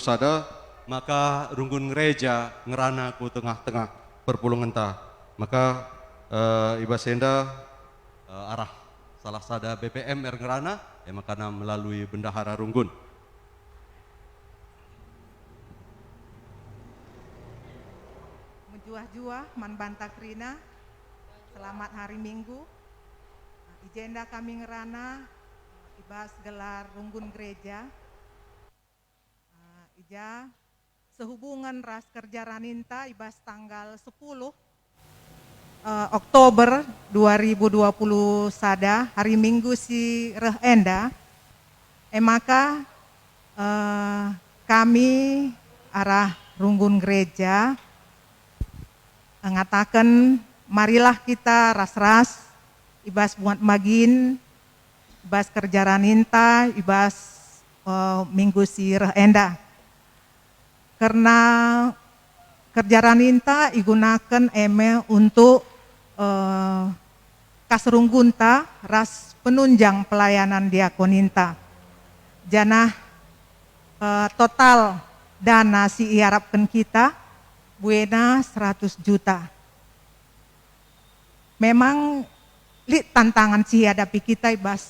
S1: maka runggun gereja ngerana ku tengah-tengah perpulungan ta. Maka ibas enda arah salah sada BPM ngerana ya makana melalui bendahara runggun.
S5: Juah-juah man banta krina, selamat hari Minggu. Ijenda kami ngerana ibas gelar runggun gereja. Ija sehubungan ras kerja raninta ibas tanggal 10 Oktober 2020 sada hari Minggu si reh enda. Maka kami arah runggun gereja ngatakan marilah kita ras-ras ibas buat magin ibas kerja raninta ibas minggu sirah enda karena kerja raninta digunakan untuk kasrunggunta ras penunjang pelayanan diakoninta janah total dana si iharapkan kita buena 100 juta. Memang tantangan sih hadapi kita ibas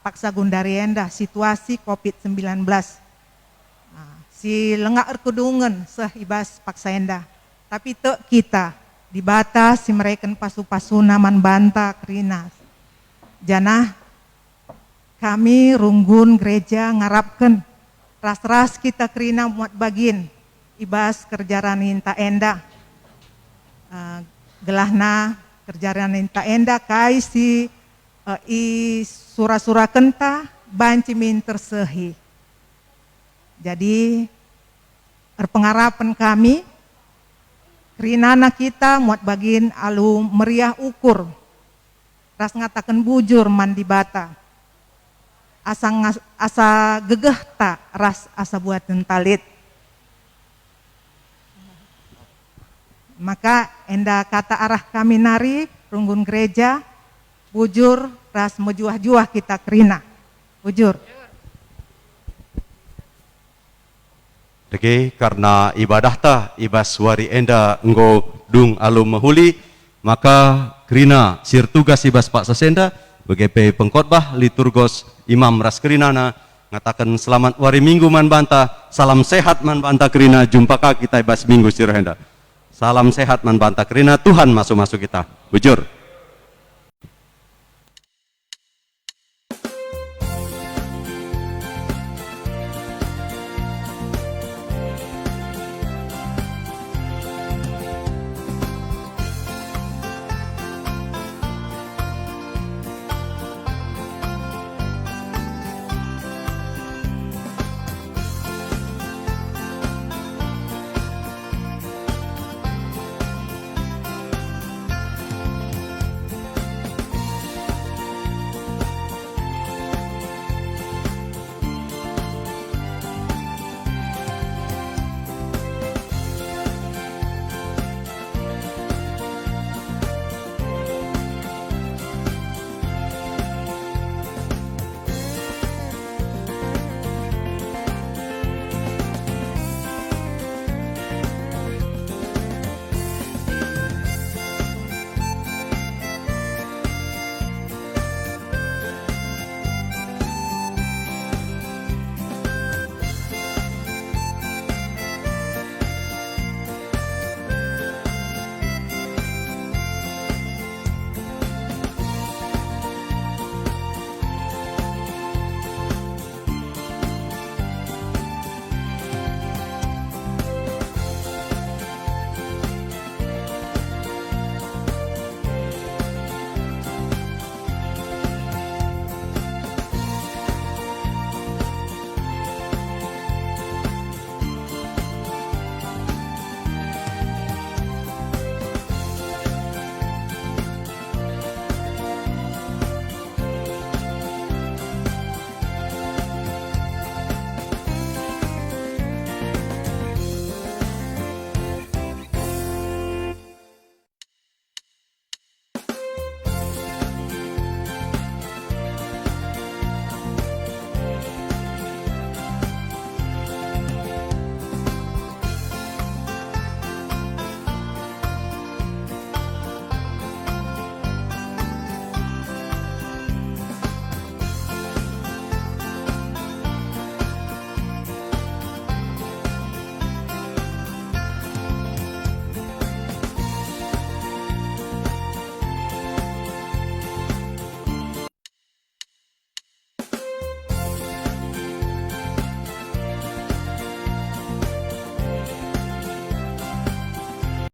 S5: paksa gundari enda situasi COVID-19. Si lengak erkudungan seh ibas paksa enda. Tapi te kita dibatas si mereka pasu-pasu naman banta krinas. Janah kami runggun gereja ngarapkan ras-ras kita krina muat bagin. Ibas kerja raninta enda gelahna kerja raninta enda kai si sura-sura kenta banci minter sehi. Jadi pengarapan kami kerinana kita muat bagin alu meriah ukur ras ngatakan bujur mandi bata asa gegeh tak ras asa buat talit. Maka enda kata arah kami nari runggun gereja bujur ras mejuah-juah kita kerina bujur.
S1: Oke, karena ibadah ta ibas wari enda nggo dung alum mahuli maka kerina sir tugas ibas Pak Sasenda begepe pengkhotbah liturgos imam ras kerinana ngatakan selamat wari Minggu man banta salam sehat man banta kerina jumpa kita ibas Minggu sir henda. Salam sehat man banta kerina Tuhan masuk-masuk kita. Bujur.